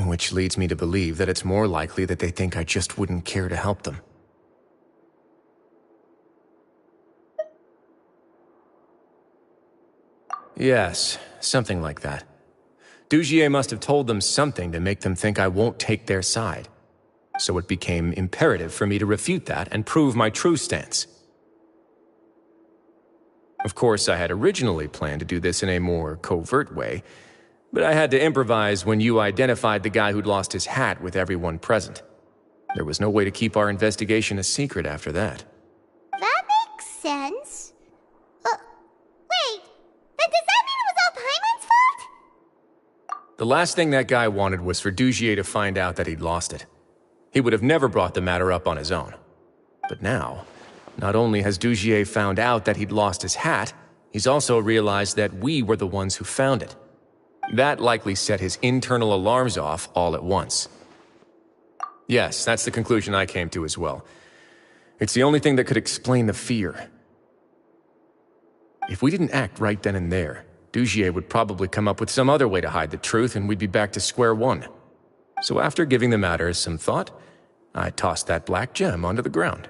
Speaker 4: Which leads me to believe that it's more likely that they think I just wouldn't care to help them. Yes, something like that. Dugier must have told them something to make them think I won't take their side. So it became imperative for me to refute that and prove my true stance. Of course, I had originally planned to do this in a more covert way, but I had to improvise when you identified the guy who'd lost his hat with everyone present. There was no way to keep our investigation a secret after that.
Speaker 1: That makes sense. Wait, then does that mean it was all Paimon's fault?
Speaker 4: The last thing that guy wanted was for Dugier to find out that he'd lost it. He would have never brought the matter up on his own. But now, not only has Dugier found out that he'd lost his hat, he's also realized that we were the ones who found it. That likely set his internal alarms off all at once. Yes, that's the conclusion I came to as well. It's the only thing that could explain the fear. If we didn't act right then and there, Dugier would probably come up with some other way to hide the truth and we'd be back to square one. So after giving the matter some thought, I tossed that black gem onto the ground.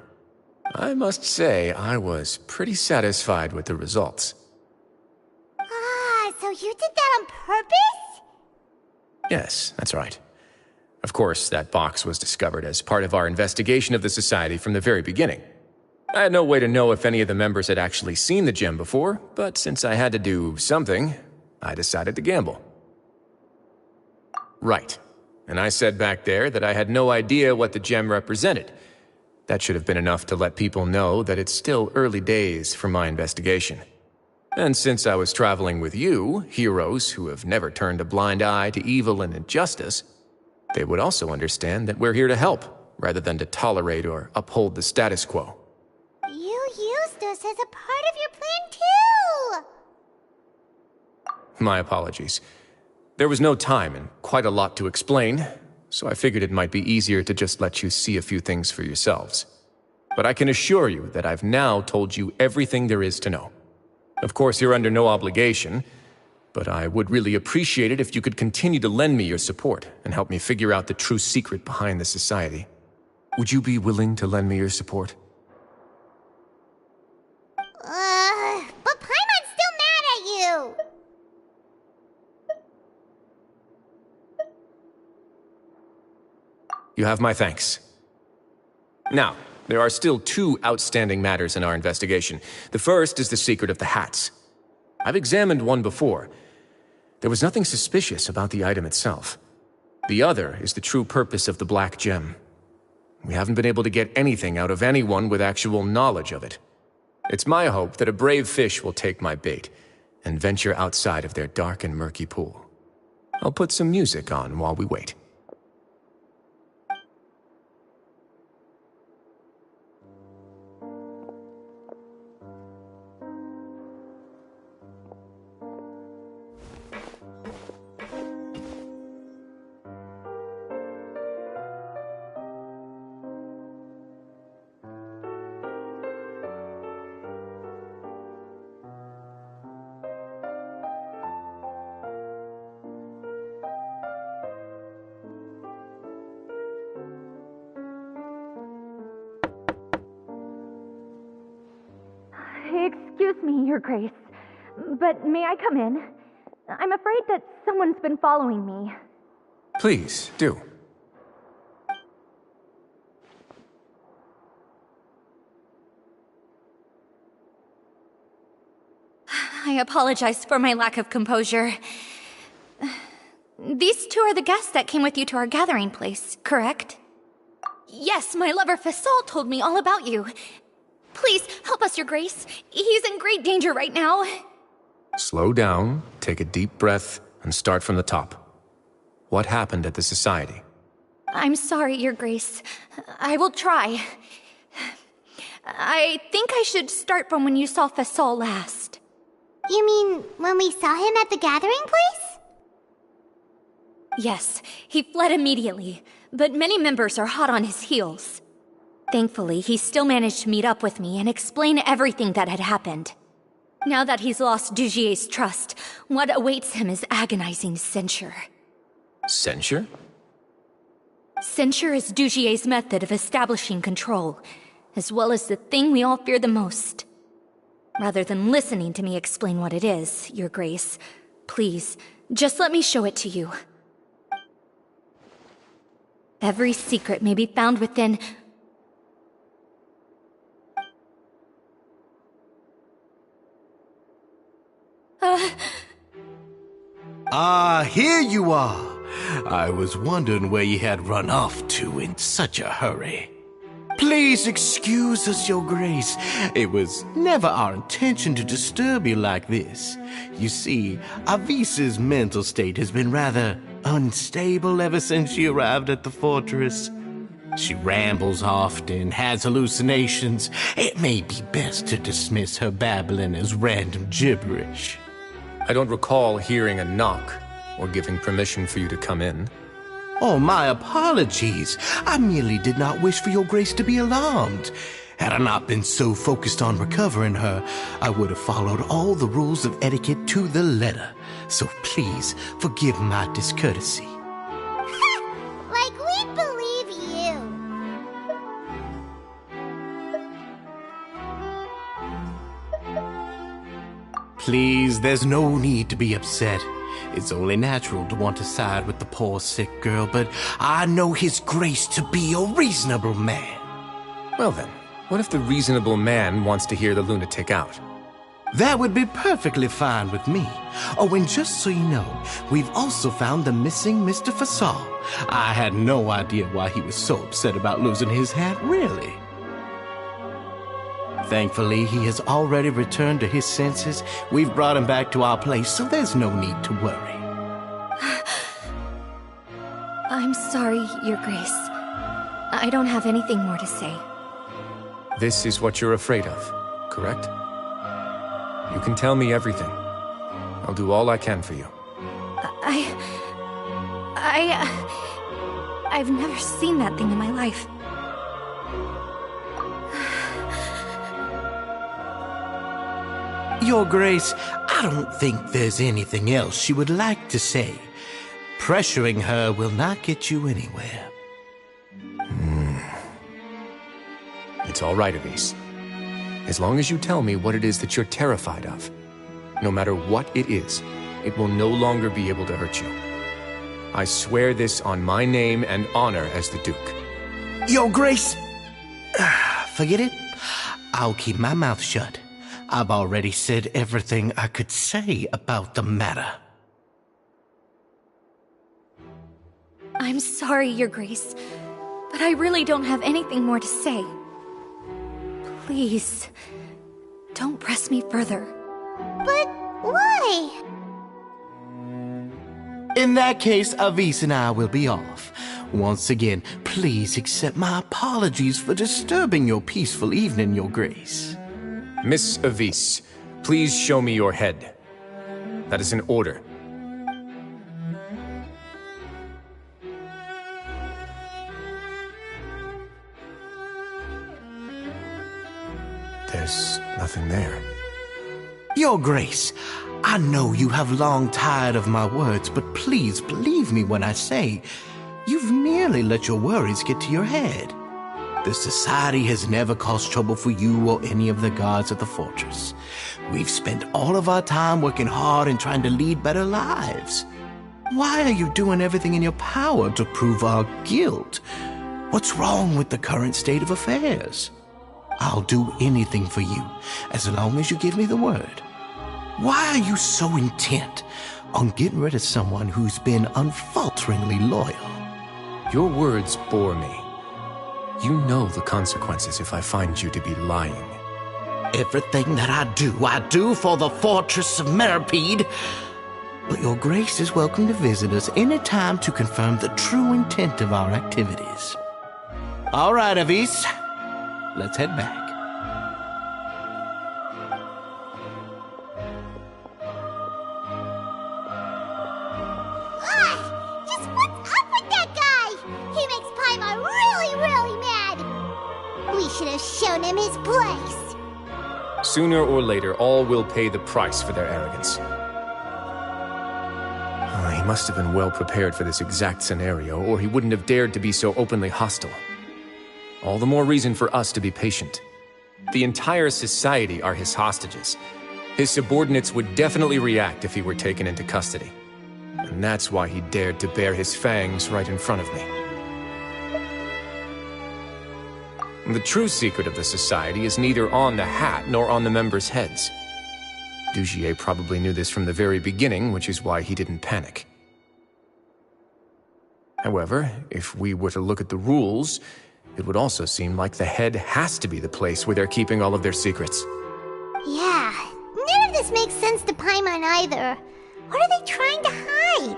Speaker 4: I must say, I was pretty satisfied with the results.
Speaker 1: So you did that on purpose?
Speaker 4: Yes, that's right. Of course, that box was discovered as part of our investigation of the society from the very beginning. I had no way to know if any of the members had actually seen the gem before, but since I had to do something, I decided to gamble. Right. And I said back there that I had no idea what the gem represented. That should have been enough to let people know that it's still early days for my investigation. And since I was traveling with you, heroes who have never turned a blind eye to evil and injustice, they would also understand that we're here to help, rather than to tolerate or uphold the status quo.
Speaker 1: You used us as a part of your plan too!
Speaker 4: My apologies. There was no time and quite a lot to explain, so I figured it might be easier to just let you see a few things for yourselves. But I can assure you that I've now told you everything there is to know. Of course, you're under no obligation, but I would really appreciate it if you could continue to lend me your support and help me figure out the true secret behind the society. Would you be willing to lend me your support?
Speaker 1: But Paimon's still mad at you!
Speaker 4: You have my thanks. Now, there are still 2 outstanding matters in our investigation. The first is the secret of the hats. I've examined one before. There was nothing suspicious about the item itself. The other is the true purpose of the black gem. We haven't been able to get anything out of anyone with actual knowledge of it. It's my hope that a brave fish will take my bait and venture outside of their dark and murky pool. I'll put some music on while we wait.
Speaker 12: Excuse me, Your Grace, but may I come in? I'm afraid that someone's been following me.
Speaker 4: Please, do.
Speaker 13: I apologize for my lack of composure.
Speaker 12: These two are the guests that came with you to our gathering place, correct? Yes, my lover Fasol told me all about you. Please, help us, Your Grace. He's in great danger right now.
Speaker 4: Slow down, take a deep breath, and start from the top. What happened at the Society?
Speaker 12: I'm sorry, Your Grace. I will try. I think I should start from when you saw Fasol last.
Speaker 1: You mean when we saw him at the gathering place?
Speaker 12: Yes, he fled immediately, but many members are hot on his heels. Thankfully, he still managed to meet up with me and explain everything that had happened. Now that he's lost Dugier's trust, what awaits him is agonizing censure.
Speaker 4: Censure?
Speaker 12: Censure is Dugier's method of establishing control, as well as the thing we all fear the most. Rather than listening to me explain what it is, Your Grace, please, just let me show it to you. Every secret may be found within...
Speaker 11: Here you are. I was wondering where you had run off to in such a hurry. Please excuse us, Your Grace. It was never our intention to disturb you like this. You see, Avisa's mental state has been rather unstable ever since she arrived at the fortress. She rambles often, has hallucinations. It may be best to dismiss her babbling as random gibberish.
Speaker 4: I don't recall hearing a knock or giving permission for you to come in.
Speaker 11: Oh, my apologies. I merely did not wish for Your Grace to be alarmed. Had I not been so focused on recovering her, I would have followed all the rules of etiquette to the letter. So please, forgive my discourtesy.
Speaker 1: Like we believe you.
Speaker 11: Please, there's no need to be upset. It's only natural to want to side with the poor sick girl, but I know His Grace to be a reasonable man.
Speaker 4: Well then, what if the reasonable man wants to hear the lunatic out?
Speaker 11: That would be perfectly fine with me. Oh, and just so you know, we've also found the missing Mr. Fasol. I had no idea why he was so upset about losing his hat, really. Thankfully, he has already returned to his senses. We've brought him back to our place, so there's no need to worry.
Speaker 12: I'm sorry, Your Grace. I don't have anything more to say.
Speaker 4: This is what you're afraid of, correct? You can tell me everything. I'll do all I can for you.
Speaker 12: I've never seen that thing in my life.
Speaker 11: Your Grace, I don't think there's anything else she would like to say. Pressuring her will not get you anywhere.
Speaker 4: It's all right, Avise. As long as you tell me what it is that you're terrified of, no matter what it is, it will no longer be able to hurt you. I swear this on my name and honor as the Duke.
Speaker 11: Your Grace! Forget it. I'll keep my mouth shut. I've already said everything I could say about the matter.
Speaker 12: I'm sorry, Your Grace, but I really don't have anything more to say. Please, don't press me further.
Speaker 1: But why?
Speaker 11: In that case, Avise and I will be off. Once again, please accept my apologies for disturbing your peaceful evening, Your Grace.
Speaker 4: Miss Avise, please show me your head. That is an order. There's nothing there.
Speaker 11: Your Grace, I know you have long tired of my words, but please believe me when I say you've merely let your worries get to your head. The Society has never caused trouble for you or any of the guards at the fortress. We've spent all of our time working hard and trying to lead better lives. Why are you doing everything in your power to prove our guilt? What's wrong with the current state of affairs? I'll do anything for you, as long as you give me the word. Why are you so intent on getting rid of someone who's been unfalteringly loyal.
Speaker 4: Your words bore me. You know the consequences if I find you to be lying.
Speaker 11: Everything that I do for the Fortress of Meripede. But your grace is welcome to visit us any time to confirm the true intent of our activities. All right, Avis. Let's head back.
Speaker 1: Just what's up with that guy? He makes Paimon really, really mad. We should have shown him his place.
Speaker 4: Sooner or later, all will pay the price for their arrogance. He must have been well prepared for this exact scenario, or he wouldn't have dared to be so openly hostile. All the more reason for us to be patient. The entire society are his hostages. His subordinates would definitely react if he were taken into custody. And that's why he dared to bare his fangs right in front of me. The true secret of the society is neither on the hat nor on the members' heads. Dugier probably knew this from the very beginning, which is why he didn't panic. However, if we were to look at the rules, it would also seem like the head has to be the place where they're keeping all of their secrets.
Speaker 1: Yeah, none of this makes sense to Paimon either. What are they trying to hide?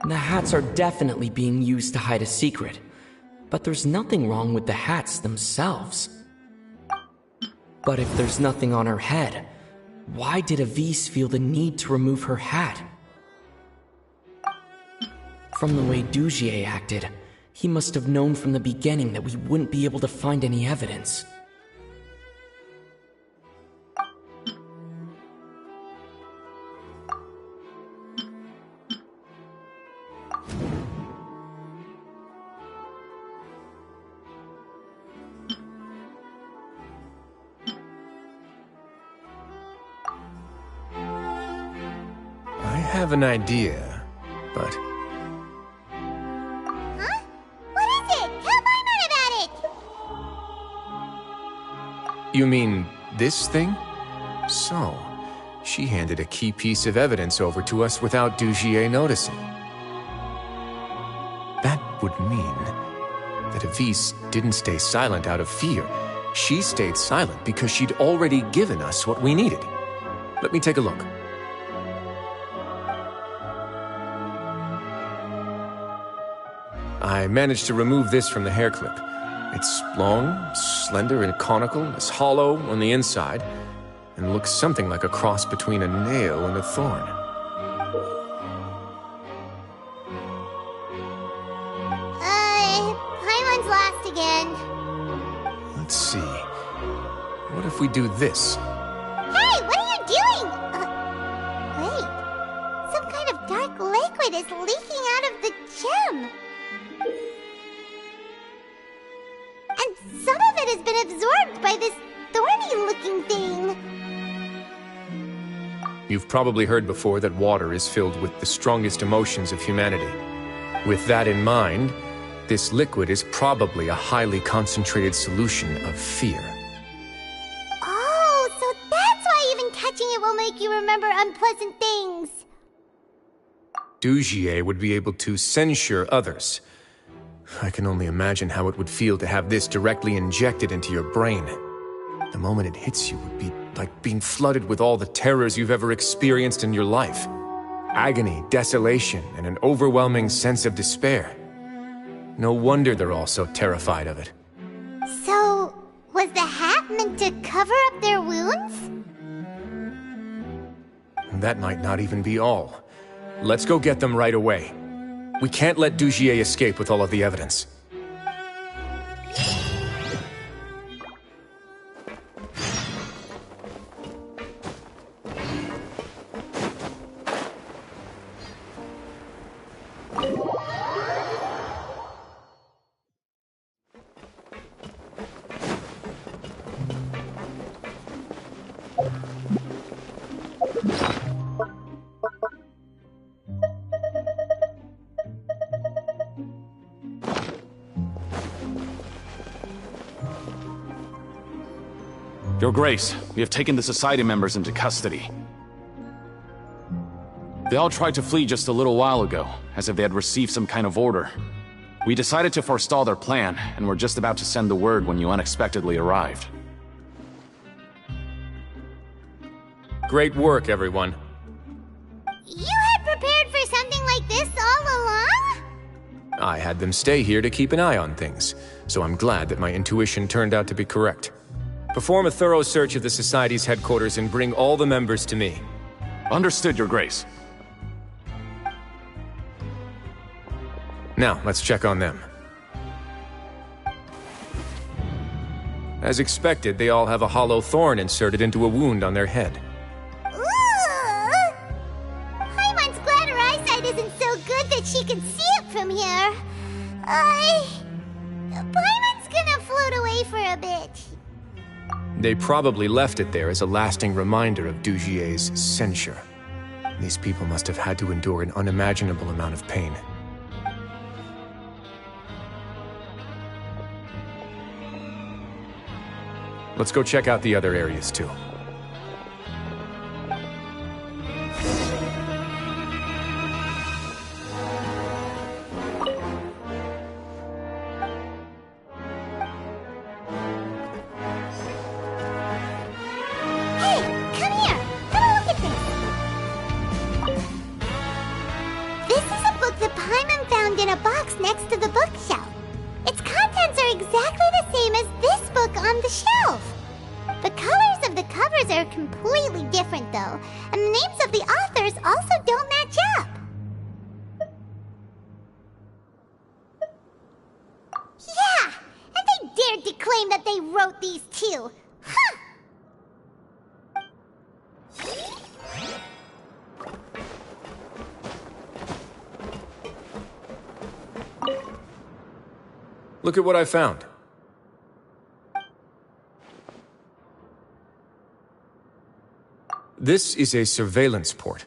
Speaker 13: The hats are definitely being used to hide a secret. But there's nothing wrong with the hats themselves. But if there's nothing on her head, why did Avis feel the need to remove her hat? From the way Dugier acted, he must have known from the beginning that we wouldn't be able to find any evidence.
Speaker 4: I have an idea, but...
Speaker 1: Huh? What is it? Tell Paimon about it!
Speaker 4: You mean this thing? So, she handed a key piece of evidence over to us without Dugier noticing. That would mean that Avis didn't stay silent out of fear. She stayed silent because she'd already given us what we needed. Let me take a look. I managed to remove this from the hair clip. It's long, slender, and conical, is hollow on the inside, and looks something like a cross between a nail and a thorn.
Speaker 1: Paimon's lost again.
Speaker 4: Let's see. What if we do this?
Speaker 1: Hey, what are you doing? Wait. Some kind of dark liquid is leaking out of the gem. And some of it has been absorbed by this thorny-looking thing.
Speaker 4: You've probably heard before that water is filled with the strongest emotions of humanity. With that in mind, this liquid is probably a highly concentrated solution of fear.
Speaker 1: Oh, so that's why even touching it will make you remember unpleasant things.
Speaker 4: Dugier would be able to censure others. I can only imagine how it would feel to have this directly injected into your brain. The moment it hits you would be like being flooded with all the terrors you've ever experienced in your life. Agony, desolation, and an overwhelming sense of despair. No wonder they're all so terrified of it.
Speaker 1: So, was the hat meant to cover up their wounds?
Speaker 4: That might not even be all. Let's go get them right away. We can't let Dugier escape with all of the evidence.
Speaker 14: Your Grace, we have taken the Society members into custody. They all tried to flee just a little while ago, as if they had received some kind of order. We decided to forestall their plan, and were just about to send the word when you unexpectedly arrived.
Speaker 4: Great work, everyone.
Speaker 1: You had prepared for something like this all along?
Speaker 4: I had them stay here to keep an eye on things, so I'm glad that my intuition turned out to be correct. Perform a thorough search of the Society's headquarters and bring all the members to me.
Speaker 14: Understood, Your Grace.
Speaker 4: Now, let's check on them. As expected, they all have a hollow thorn inserted into a wound on their head.
Speaker 1: Ooh! Paimon's glad her eyesight isn't so good that she can see it from here. Paimon's gonna float away for a bit.
Speaker 4: They probably left it there as a lasting reminder of Dugier's censure. These people must have had to endure an unimaginable amount of pain. Let's go check out the other areas, too.
Speaker 1: Hey, come here! Have a look at this! This is a book that Paimon found in a box next to the bookshelf. Its contents are exactly the same as this book on the shelf. The colors of the covers are completely different, though, and the names of the authors also don't match up. Yeah, and they dared to claim that they wrote these too. Huh!
Speaker 4: Look at what I found. This is a surveillance port.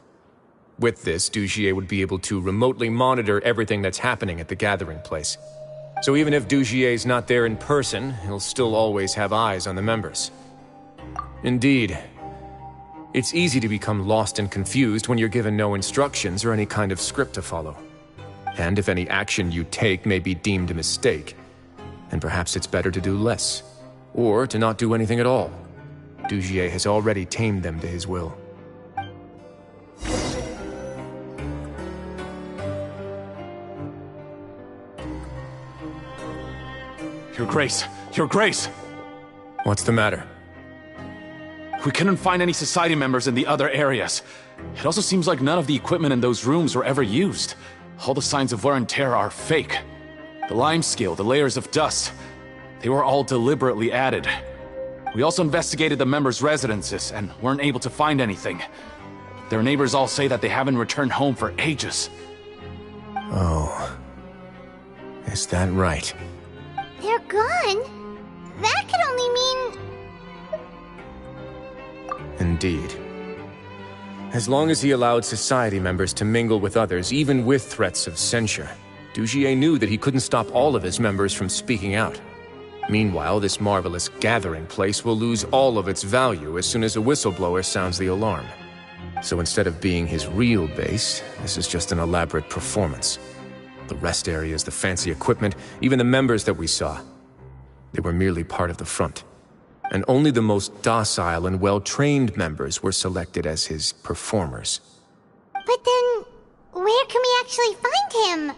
Speaker 4: With this, Dugier would be able to remotely monitor everything that's happening at the gathering place. So even if Dugier's not there in person, he'll still always have eyes on the members. Indeed. It's easy to become lost and confused when you're given no instructions or any kind of script to follow. And if any action you take may be deemed a mistake, then perhaps it's better to do less, or to not do anything at all. Dugier has already tamed them to his will.
Speaker 14: Your Grace! Your Grace!
Speaker 4: What's the matter?
Speaker 14: We couldn't find any Society members in the other areas. It also seems like none of the equipment in those rooms were ever used. All the signs of wear and tear are fake. The lime scale, the layers of dust, they were all deliberately added. We also investigated the members' residences and weren't able to find anything. Their neighbors all say that they haven't returned home for ages.
Speaker 4: Oh. Is that right?
Speaker 1: They're gone? That could only mean...
Speaker 4: Indeed. As long as he allowed Society members to mingle with others, even with threats of censure, Dugier knew that he couldn't stop all of his members from speaking out. Meanwhile, this marvelous gathering place will lose all of its value as soon as a whistleblower sounds the alarm. So instead of being his real base, this is just an elaborate performance. The rest areas, the fancy equipment, even the members that we saw, they were merely part of the front. And only the most docile and well-trained members were selected as his performers.
Speaker 1: But then, where can we actually find him?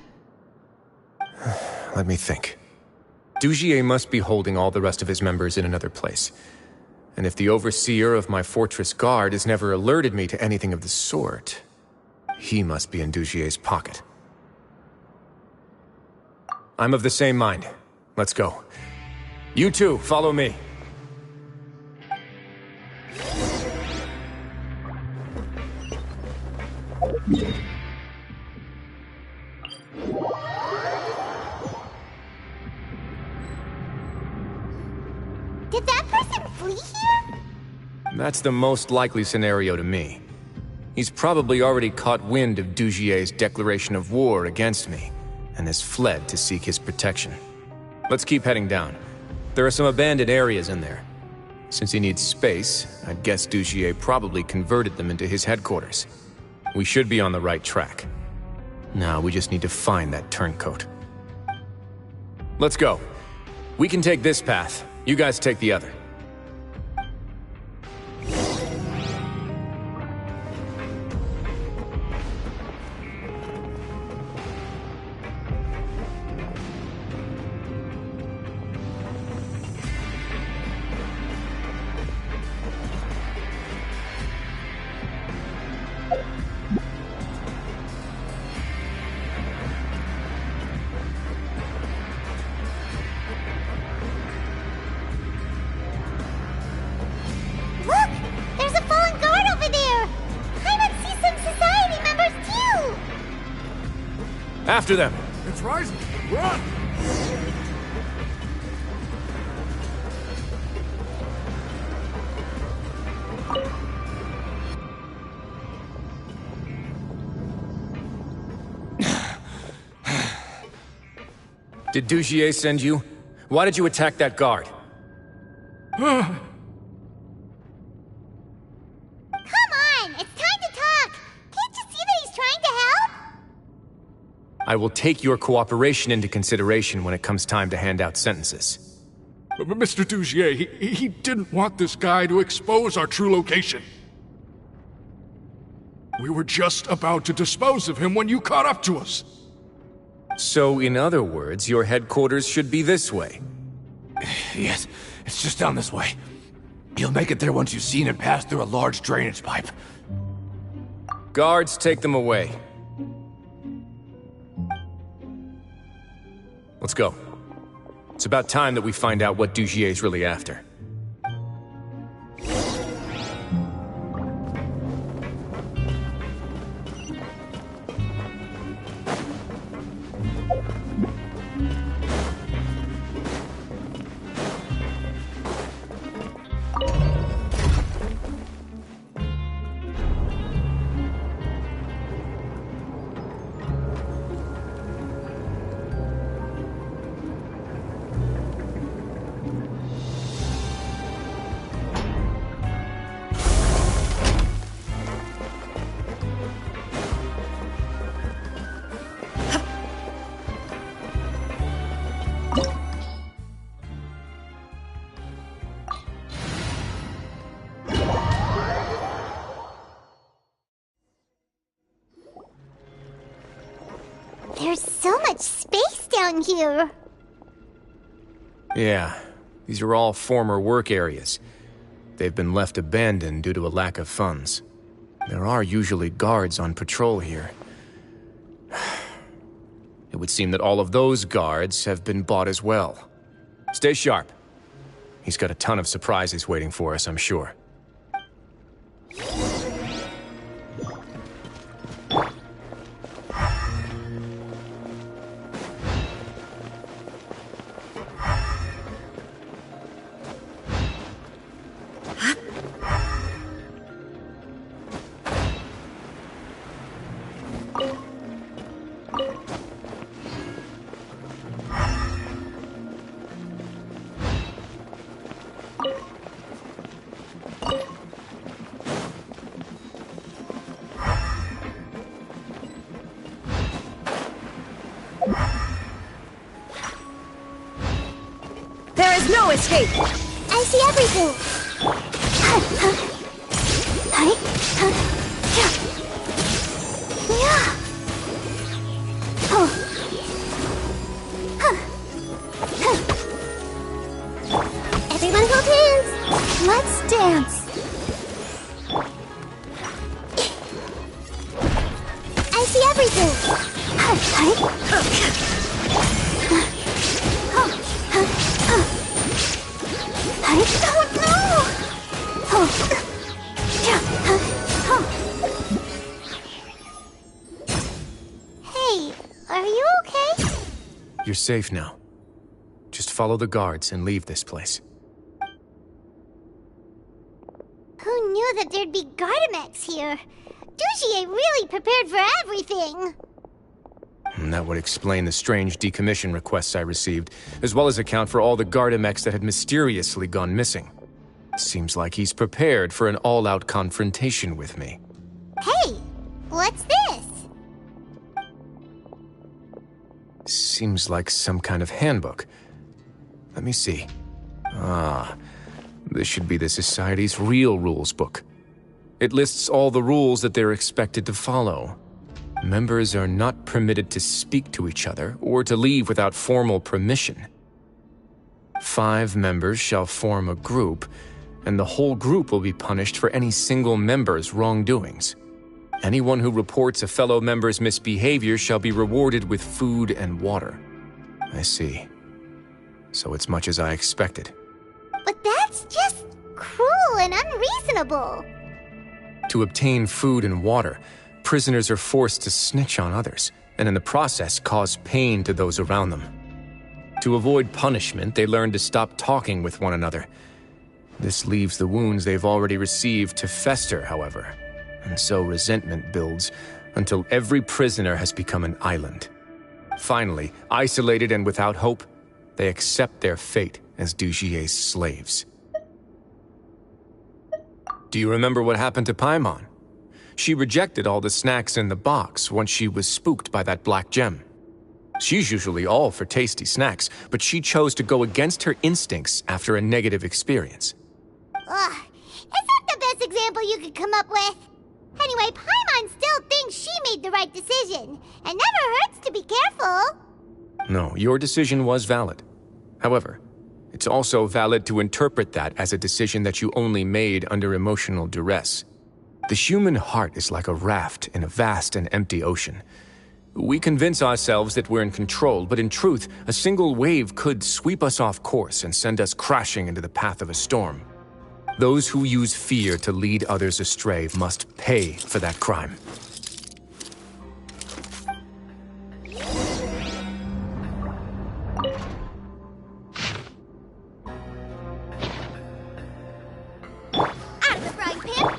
Speaker 4: Let me think. Dugier must be holding all the rest of his members in another place. And if the overseer of my fortress guard has never alerted me to anything of the sort, he must be in Dugier's pocket. I'm of the same mind. Let's go. You two, follow me.
Speaker 1: Did that person flee here?
Speaker 4: That's the most likely scenario to me. He's probably already caught wind of Dugier's declaration of war against me, and has fled to seek his protection. Let's keep heading down. There are some abandoned areas in there. Since he needs space, I'd guess Dugier probably converted them into his headquarters. We should be on the right track. Now we just need to find that turncoat. Let's go. We can take this path. You guys take the other.
Speaker 1: Look! There's a fallen guard over there! I would see some society members too!
Speaker 4: After them!
Speaker 15: It's rising! Run!
Speaker 4: Did Dugier send you? Why did you attack that guard?
Speaker 1: Come on! It's time to talk! Can't you see that he's trying to help?
Speaker 4: I will take your cooperation into consideration when it comes time to hand out sentences.
Speaker 15: But Mr. Dugier, he didn't want this guy to expose our true location. We were just about to dispose of him when you caught up to us.
Speaker 4: So, in other words, your headquarters should be this way.
Speaker 16: Yes, it's just down this way. You'll make it there once you've seen it pass through a large drainage pipe.
Speaker 4: Guards, take them away. Let's go. It's about time that we find out what Dugier's really after.
Speaker 1: There's so much space down here.
Speaker 4: Yeah, these are all former work areas. They've been left abandoned due to a lack of funds. There are usually guards on patrol here. It would seem that all of those guards have been bought as well. Stay sharp. He's got a ton of surprises waiting for us, I'm sure.
Speaker 17: There is no escape!
Speaker 1: I see everything! Everyone hold hands! Let's dance! I see everything! Hey, are you okay?
Speaker 4: You're safe now. Just follow the guards and leave this place.
Speaker 1: Who knew that there'd be Gardamex here? Dugier really prepared for everything!
Speaker 4: And that would explain the strange decommission requests I received, as well as account for all the Gardamex that had mysteriously gone missing. Seems like he's prepared for an all-out confrontation with me.
Speaker 1: Hey, what's this?
Speaker 4: Seems like some kind of handbook. Let me see. This should be the Society's real rules book. It lists all the rules that they're expected to follow. Members are not permitted to speak to each other or to leave without formal permission. 5 members shall form a group, and the whole group will be punished for any single member's wrongdoings. Anyone who reports a fellow member's misbehavior shall be rewarded with food and water. I see. So it's much as I expected.
Speaker 1: But that's just cruel and unreasonable.
Speaker 4: To obtain food and water, prisoners are forced to snitch on others, and in the process cause pain to those around them. To avoid punishment, they learn to stop talking with one another. This leaves the wounds they've already received to fester, however, and so resentment builds until every prisoner has become an island. Finally, isolated and without hope, they accept their fate as Dugier's slaves. Do you remember what happened to Paimon? She rejected all the snacks in the box once she was spooked by that black gem. She's usually all for tasty snacks, but she chose to go against her instincts after a negative experience.
Speaker 1: Ugh, is that the best example you could come up with? Anyway, Paimon still thinks she made the right decision. It never hurts to be careful.
Speaker 4: No, your decision was valid. However, it's also valid to interpret that as a decision that you only made under emotional duress. The human heart is like a raft in a vast and empty ocean. We convince ourselves that we're in control, but in truth, a single wave could sweep us off course and send us crashing into the path of a storm. Those who use fear to lead others astray must pay for that crime.
Speaker 1: Out of the frying pan!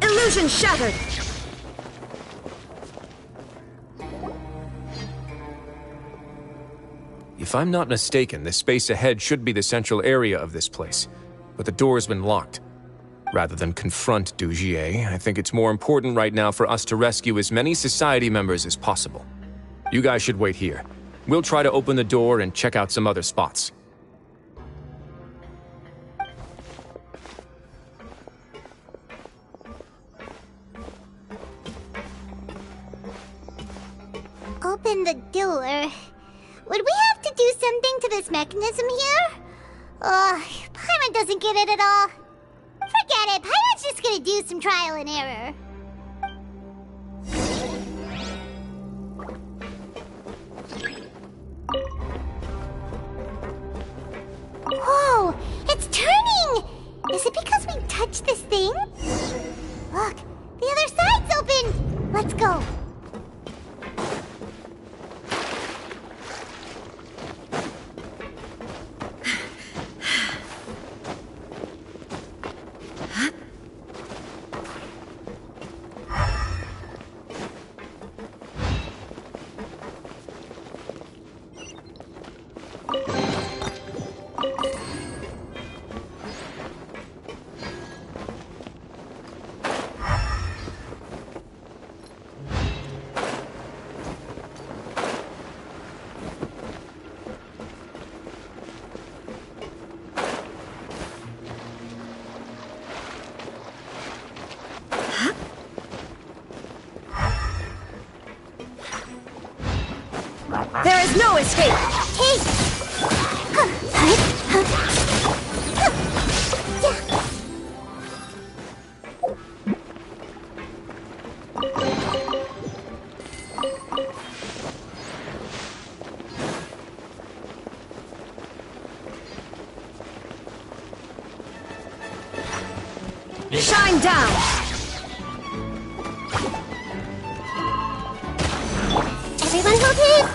Speaker 17: Illusion shattered!
Speaker 4: If I'm not mistaken, the space ahead should be the central area of this place, but the door's been locked. Rather than confront Dugier, I think it's more important right now for us to rescue as many Society members as possible. You guys should wait here. We'll try to open the door and check out some other spots.
Speaker 1: Open the door. Would we have to do something to this mechanism here? Paimon doesn't get it at all. Forget it, Paimon's just gonna do some trial and error. Whoa, it's turning! Is it because we touched this thing? Look, the other side's open! Let's go.
Speaker 17: There is no escape! Shine down!
Speaker 1: Everyone hold it!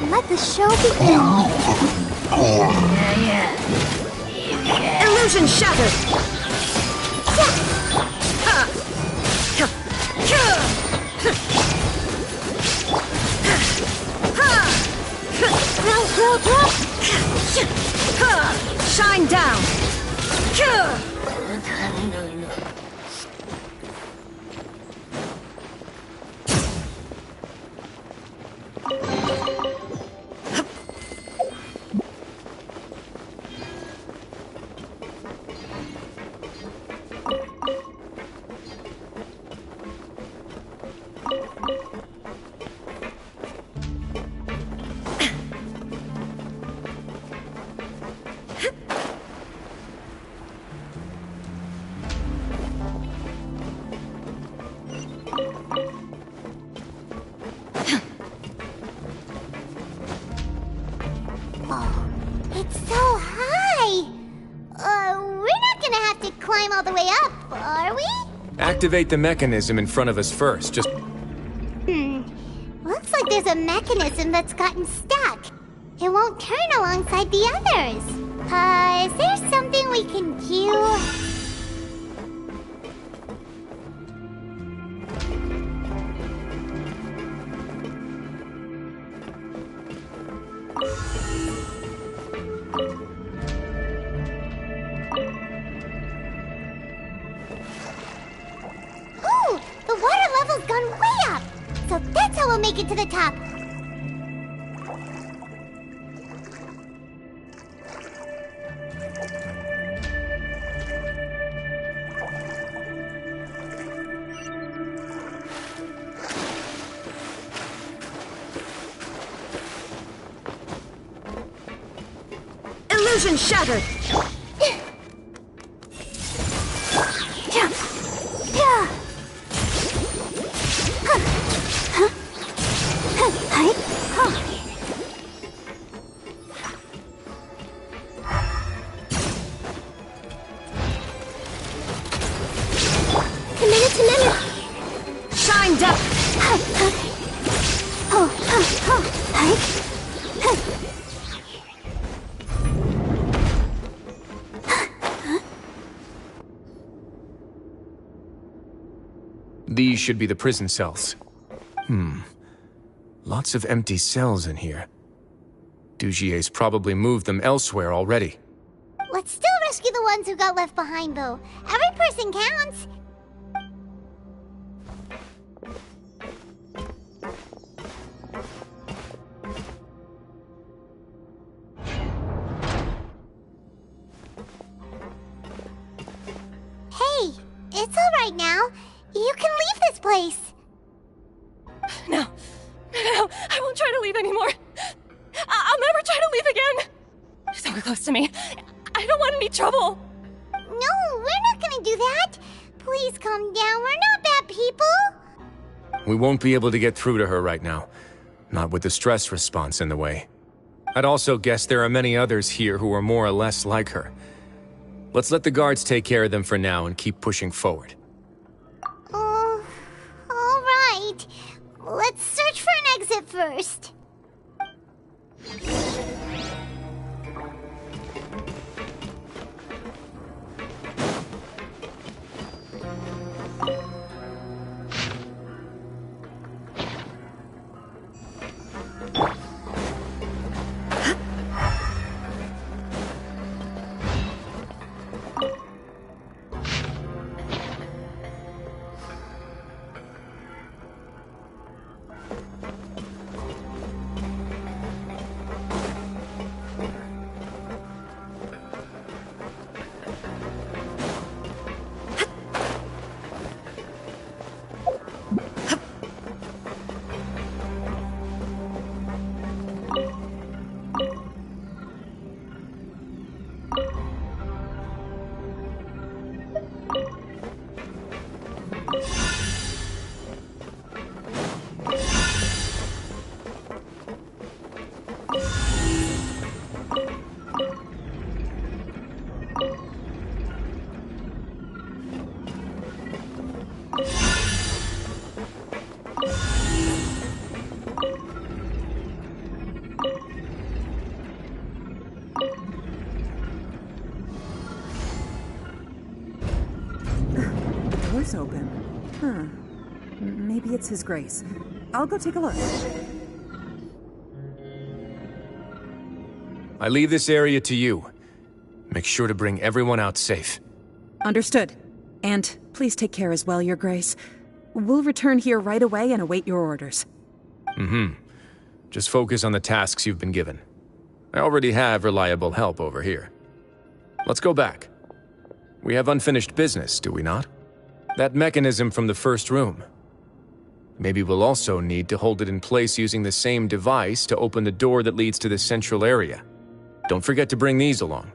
Speaker 1: Let the show begin.
Speaker 17: Illusion shattered! Shine down!
Speaker 1: It's so high! We're not gonna have to climb all the way up, are we?
Speaker 4: Activate the mechanism in front of us first. Just
Speaker 1: Looks like there's a mechanism that's gotten stuck. It won't turn alongside the others. Is there something we can do? Ooh, the water level's gone way up. So that's how we'll make it to the top.
Speaker 17: Illusion shattered! Shine down!
Speaker 4: These should be the prison cells. Lots of empty cells in here. Dugier's probably moved them elsewhere already.
Speaker 1: Let's still rescue the ones who got left behind, though. Every person counts. Hey, it's all right now. You can leave this place.
Speaker 6: No, I won't try to leave anymore. I'll never try to leave again. Don't get close to me. I don't want any trouble.
Speaker 1: No, we're not gonna do that. Please calm down. We're not bad people.
Speaker 4: We won't be able to get through to her right now. Not with the stress response in the way. I'd also guess there are many others here who are more or less like her. Let's let the guards take care of them for now and keep pushing forward.
Speaker 1: All right. Let's search for an exit first.
Speaker 18: open. Maybe it's His Grace. I'll go take a look.
Speaker 4: I leave this area to you. Make sure to bring everyone out safe.
Speaker 18: Understood. And please take care as well, Your Grace. We'll return here right away and await your orders.
Speaker 4: Just focus on the tasks you've been given. I already have reliable help over here. Let's go back. We have unfinished business, do we not? That mechanism from the first room. Maybe we'll also need to hold it in place using the same device to open the door that leads to the central area. Don't forget to bring these along.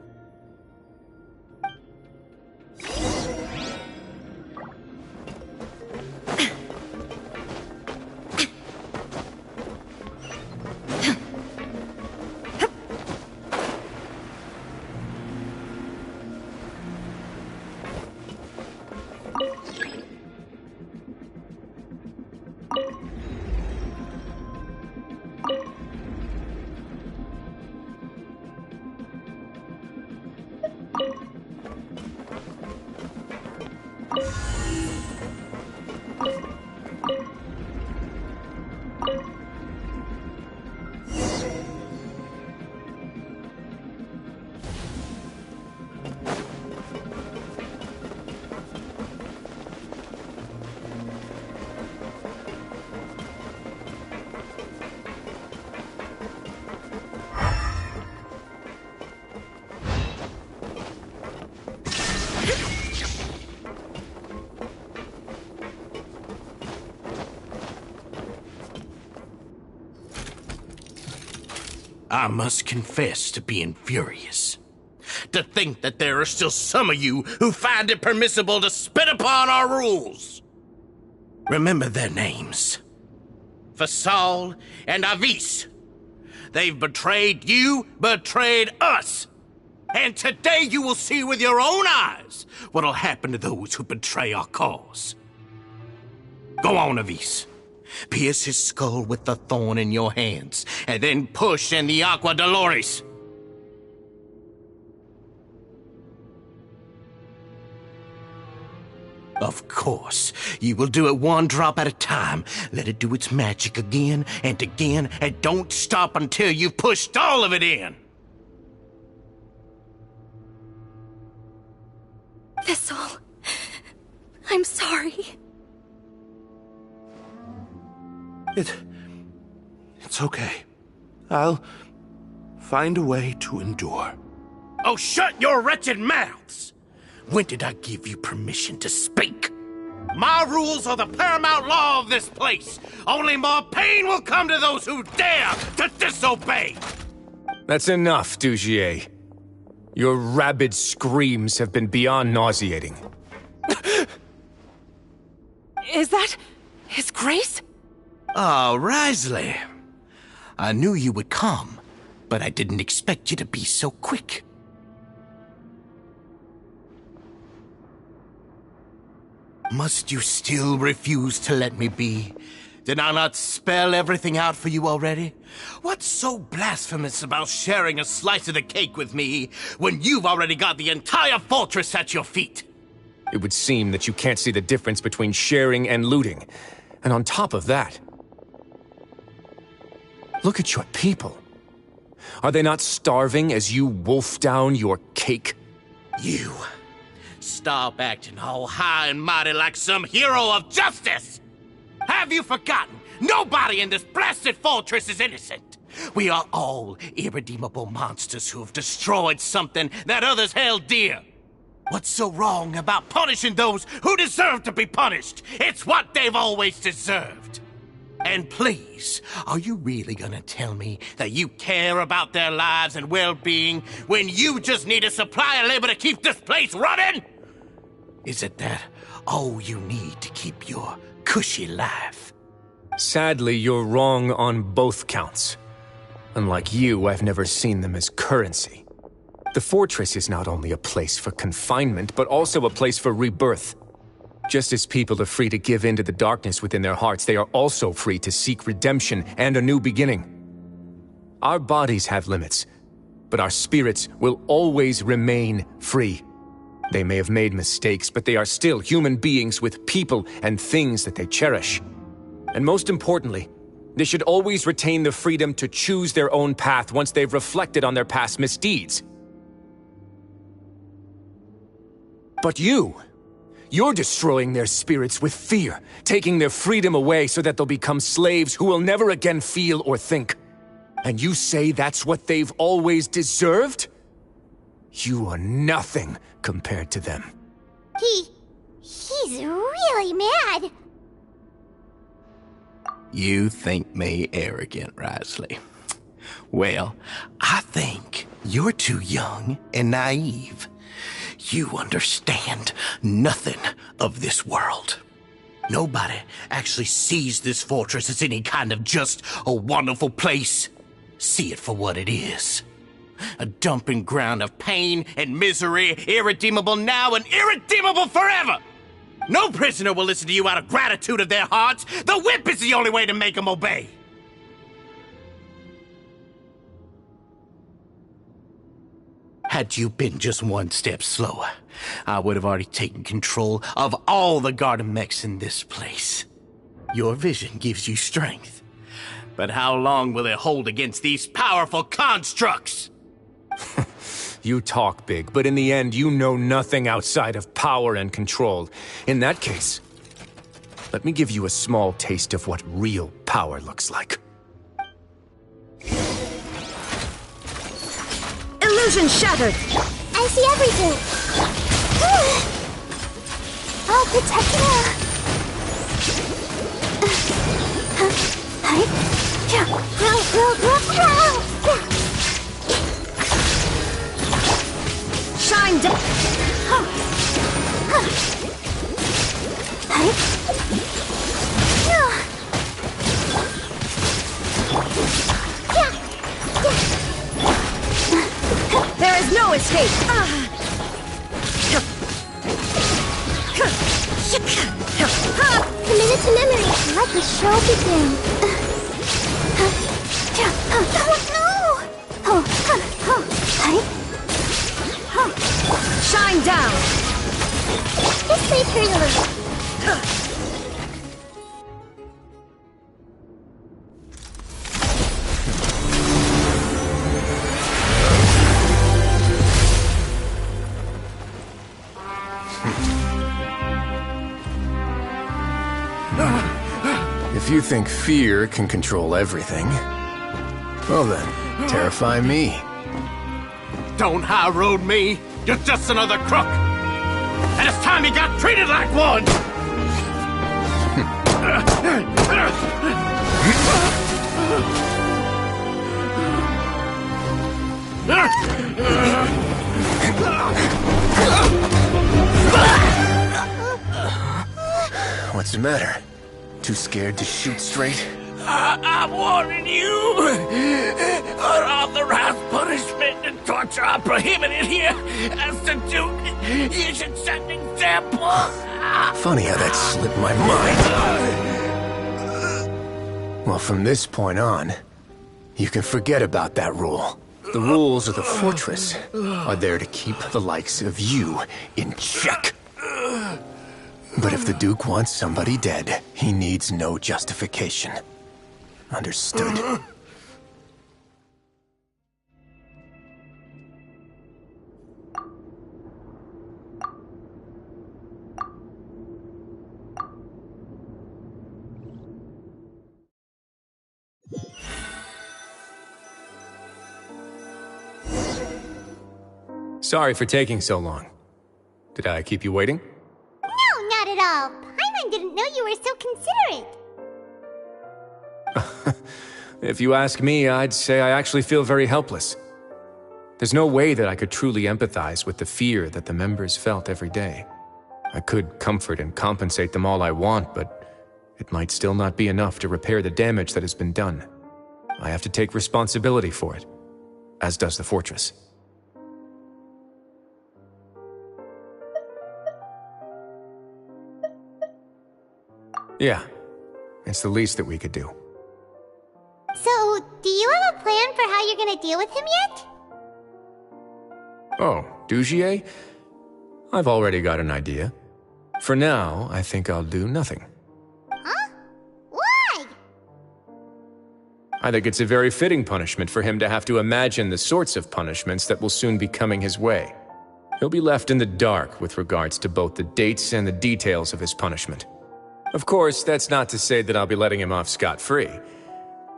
Speaker 11: I must confess to being furious. To think that there are still some of you who find it permissible to spit upon our rules. Remember their names. Fasal and Avis. They've betrayed you, betrayed us. And today you will see with your own eyes what'll happen to those who betray our cause. Go on, Avis. Pierce his skull with the thorn in your hands, and then push in the Aqua Dolores. Of course, you will do it one drop at a time. Let it do its magic again, and don't stop until you've pushed all of it in.
Speaker 12: Thistle, I'm sorry.
Speaker 2: It's okay. I'll find a way to endure.
Speaker 11: Oh, shut your wretched mouths! When did I give you permission to speak? My rules are the paramount law of this place. Only more pain will come to those who dare to disobey.
Speaker 4: That's enough, Dugier. Your rabid screams have been beyond nauseating.
Speaker 18: Is that His Grace?
Speaker 11: Oh, Wriothesley. I knew you would come, but I didn't expect you to be so quick. Must you still refuse to let me be? Did I not spell everything out for you already? What's so blasphemous about sharing a slice of the cake with me when you've already got the entire fortress at your feet?
Speaker 4: It would seem that you can't see the difference between sharing and looting. And on top of that, look at your people. Are they not starving as you wolf down your cake?
Speaker 11: You. Stop acting all high and mighty like some hero of justice! Have you forgotten? Nobody in this blasted fortress is innocent. We are all irredeemable monsters who have destroyed something that others held dear. What's so wrong about punishing those who deserve to be punished? It's what they've always deserved. And please, are you really gonna tell me that you care about their lives and well-being when you just need a supply of labor to keep this place running? Is it that all you need to keep your cushy life?
Speaker 4: Sadly, you're wrong on both counts. Unlike you, I've never seen them as currency. The fortress is not only a place for confinement, but also a place for rebirth. Just as people are free to give in to the darkness within their hearts, they are also free to seek redemption and a new beginning. Our bodies have limits, but our spirits will always remain free. They may have made mistakes, but they are still human beings with people and things that they cherish. And most importantly, they should always retain the freedom to choose their own path once they've reflected on their past misdeeds. But you're destroying their spirits with fear, taking their freedom away so that they'll become slaves who will never again feel or think. And you say that's what they've always deserved? You are nothing compared to them.
Speaker 1: He's really mad.
Speaker 11: You think me arrogant, Wriothesley? Well, I think you're too young and naive. You understand nothing of this world. Nobody actually sees this fortress as any kind of just a wonderful place. See it for what it is. A dumping ground of pain and misery, irredeemable now and irredeemable forever! No prisoner will listen to you out of gratitude of their hearts. The whip is the only way to make them obey. Had you been just one step slower, I would have already taken control of all the garden mechs in this place. Your vision gives you strength. But how long will it hold against these powerful constructs?
Speaker 4: You talk big, but in the end, you know nothing outside of power and control. In that case, let me give you a small taste of what real power looks like.
Speaker 17: Illusion shattered!
Speaker 1: I see everything! Oh, protect
Speaker 17: Shine down! There is no escape!
Speaker 1: Commit to memory. Let the show begin.
Speaker 17: Shine down!
Speaker 1: This may hurt a little.
Speaker 4: If you think fear can control everything, well then, terrify me.
Speaker 11: Don't high road me. You're just another crook. And it's time you got treated like one.
Speaker 4: What's the matter? Too scared to shoot straight?
Speaker 11: I'm warning you. Unauthorized punishment and torture are prohibited here. As the Duke, you should set an example.
Speaker 4: Funny how that slipped my mind. Well, from this point on, you can forget about that rule. The rules of the fortress are there to keep the likes of you in check. But if the Duke wants somebody dead, he needs no justification. Understood? Sorry for taking so long. Did I keep you waiting?
Speaker 1: No, not at all. Paimon didn't know you were so considerate.
Speaker 4: If you ask me, I'd say I actually feel very helpless. There's no way that I could truly empathize with the fear that the members felt every day. I could comfort and compensate them all I want, but it might still not be enough to repair the damage that has been done. I have to take responsibility for it, as does the fortress. Yeah, it's the least that we could do.
Speaker 1: So, do you have a plan for how you're gonna deal with him yet?
Speaker 4: Oh, Dugier? I've already got an idea. For now, I think I'll do nothing.
Speaker 1: Huh? Why?
Speaker 4: I think it's a very fitting punishment for him to have to imagine the sorts of punishments that will soon be coming his way. He'll be left in the dark with regards to both the dates and the details of his punishment. Of course, that's not to say that I'll be letting him off scot-free.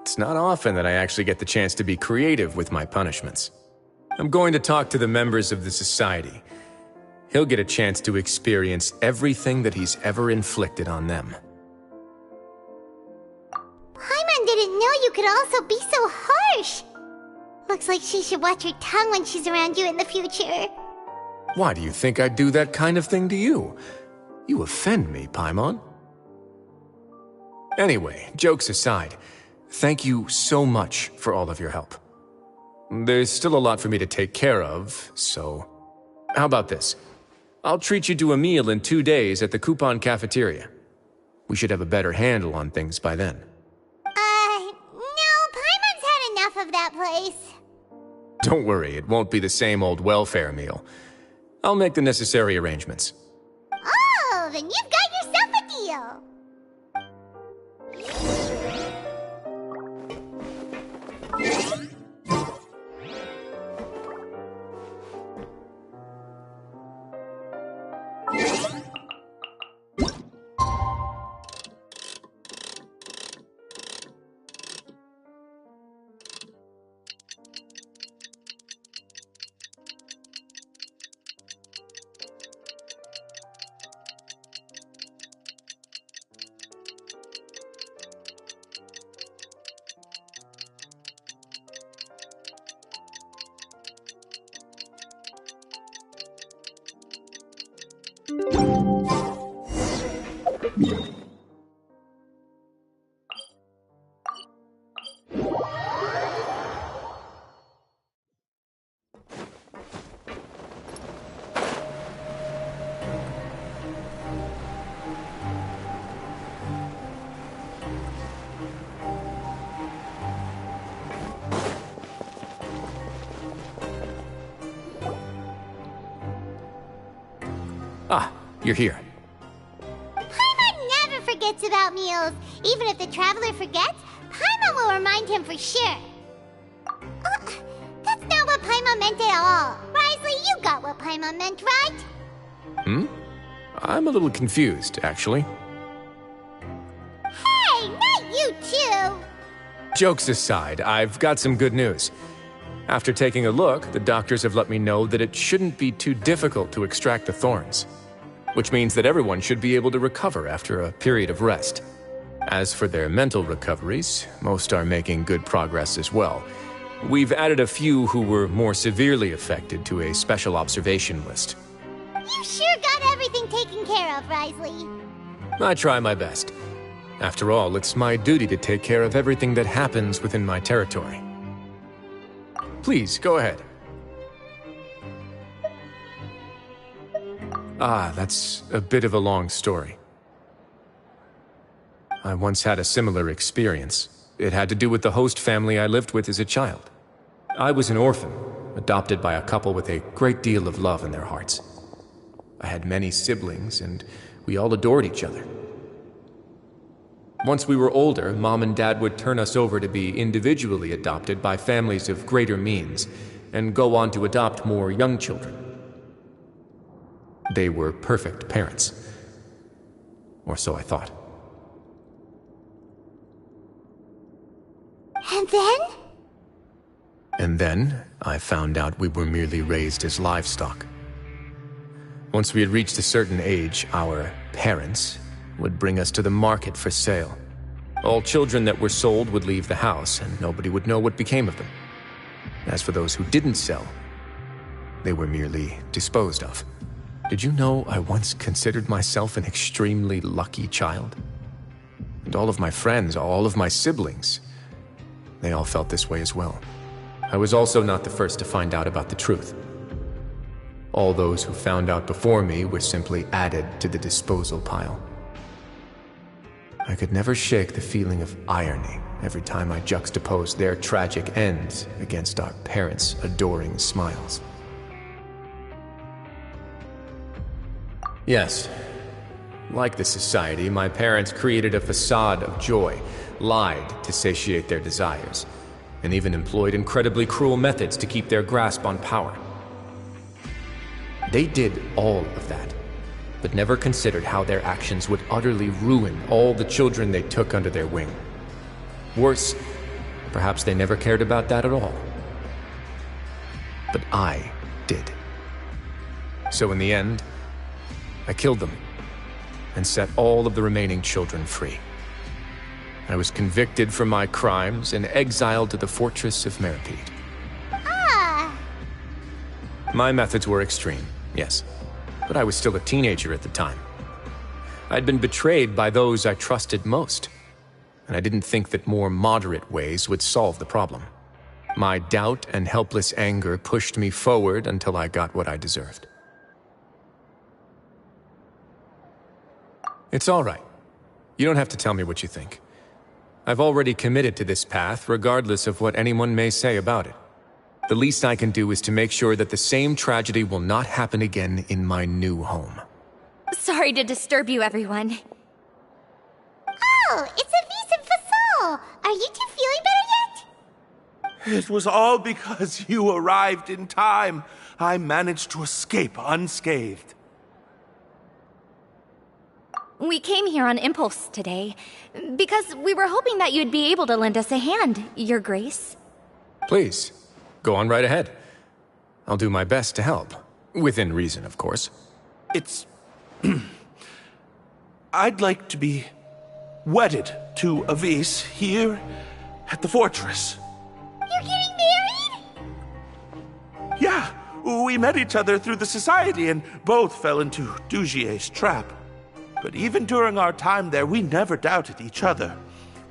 Speaker 4: It's not often that I actually get the chance to be creative with my punishments. I'm going to talk to the members of the society. He'll get a chance to experience everything that he's ever inflicted on them.
Speaker 1: Paimon didn't know you could also be so harsh. Looks like she should watch her tongue when she's around you in the future.
Speaker 4: Why do you think I'd do that kind of thing to you? You offend me, Paimon. Anyway, jokes aside, thank you so much for all of your help. There's still a lot for me to take care of, so... How about this? I'll treat you to a meal in 2 days at the Coupon Cafeteria. We should have a better handle on things by then.
Speaker 1: No, Paimon's had enough of that place.
Speaker 4: Don't worry, it won't be the same old welfare meal. I'll make the necessary arrangements.
Speaker 1: Oh, then you've got yourself a deal.
Speaker 4: Ah, you're here.
Speaker 1: Paimon never forgets about meals. Even if the traveler forgets, Paimon will remind him for sure. That's not what Paimon meant at all. Wriothesley, you got what Paimon meant, right?
Speaker 4: I'm a little confused, actually.
Speaker 1: Hey, not you too!
Speaker 4: Jokes aside, I've got some good news. After taking a look, the doctors have let me know that it shouldn't be too difficult to extract the thorns, which means that everyone should be able to recover after a period of rest. As for their mental recoveries, most are making good progress as well. We've added a few who were more severely affected to a special observation list.
Speaker 1: You sure got everything taken care of, Wriothesley.
Speaker 4: I try my best. After all, it's my duty to take care of everything that happens within my territory. Please, go ahead. That's a bit of a long story. I once had a similar experience. It had to do with the host family I lived with as a child. I was an orphan, adopted by a couple with a great deal of love in their hearts. I had many siblings, and we all adored each other. Once we were older, Mom and Dad would turn us over to be individually adopted by families of greater means, and go on to adopt more young children. They were perfect parents. Or so I thought.
Speaker 1: And then?
Speaker 4: And then, I found out we were merely raised as livestock. Once we had reached a certain age, our parents would bring us to the market for sale. All children that were sold would leave the house, and nobody would know what became of them. As for those who didn't sell, they were merely disposed of. Did you know I once considered myself an extremely lucky child? And all of my friends, all of my siblings, they all felt this way as well. I was also not the first to find out about the truth. All those who found out before me were simply added to the disposal pile. I could never shake the feeling of irony every time I juxtaposed their tragic ends against our parents' adoring smiles. Yes. Like the society, my parents created a facade of joy, lied to satiate their desires, and even employed incredibly cruel methods to keep their grasp on power. They did all of that, but never considered how their actions would utterly ruin all the children they took under their wing. Worse, perhaps they never cared about that at all. But I did. So in the end, I killed them and set all of the remaining children free. I was convicted for my crimes and exiled to the fortress of Meripede.
Speaker 1: Ah!
Speaker 4: My methods were extreme, yes, but I was still a teenager at the time. I'd been betrayed by those I trusted most, and I didn't think that more moderate ways would solve the problem. My doubt and helpless anger pushed me forward until I got what I deserved. It's all right. You don't have to tell me what you think. I've already committed to this path, regardless of what anyone may say about it. The least I can do is to make sure that the same tragedy will not happen again in my new home.
Speaker 12: Sorry to disturb you, everyone.
Speaker 1: Oh, it's Avis and Fasol! Are you two feeling better yet?
Speaker 2: It was all because you arrived in time. I managed to escape unscathed.
Speaker 12: We came here on impulse today, because we were hoping that you'd be able to lend us a hand, Your Grace.
Speaker 4: Please, go on right ahead. I'll do my best to help. Within reason, of course.
Speaker 2: It's... I'd like to be wedded to Avis here at the fortress.
Speaker 1: You're getting married?
Speaker 2: Yeah, we met each other through the society and both fell into Dugier's trap. But even during our time there, we never doubted each other.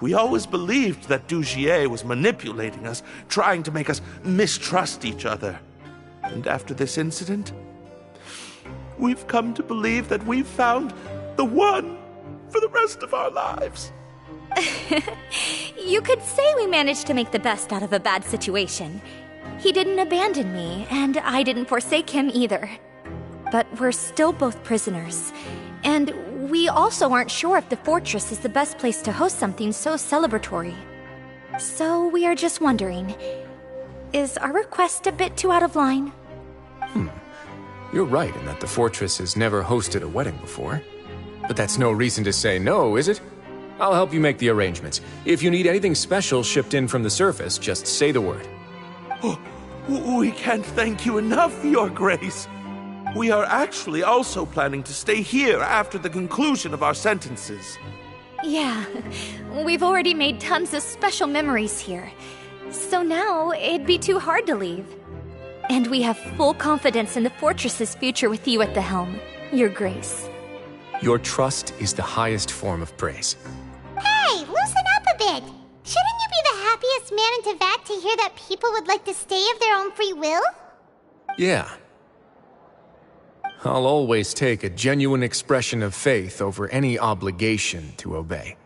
Speaker 2: We always believed that Dugier was manipulating us, trying to make us mistrust each other. And after this incident, we've come to believe that we've found the one for the rest of our lives.
Speaker 12: You could say we managed to make the best out of a bad situation. He didn't abandon me, and I didn't forsake him either. But we're still both prisoners. And we also aren't sure if the fortress is the best place to host something so celebratory. So we are just wondering, is our request a bit too out of line?
Speaker 4: You're right in that the fortress has never hosted a wedding before. But that's no reason to say no, is it? I'll help you make the arrangements. If you need anything special shipped in from the surface, just say the word.
Speaker 2: Oh, we can't thank you enough, Your Grace. We are actually also planning to stay here after the conclusion of our sentences.
Speaker 12: Yeah, we've already made tons of special memories here. So now it'd be too hard to leave. And we have full confidence in the fortress's future with you at the helm, Your Grace.
Speaker 4: Your trust is the highest form of praise.
Speaker 1: Hey, loosen up a bit. Shouldn't you be the happiest man in Teyvat to hear that people would like to stay of their own free will?
Speaker 4: Yeah. I'll always take a genuine expression of faith over any obligation to obey.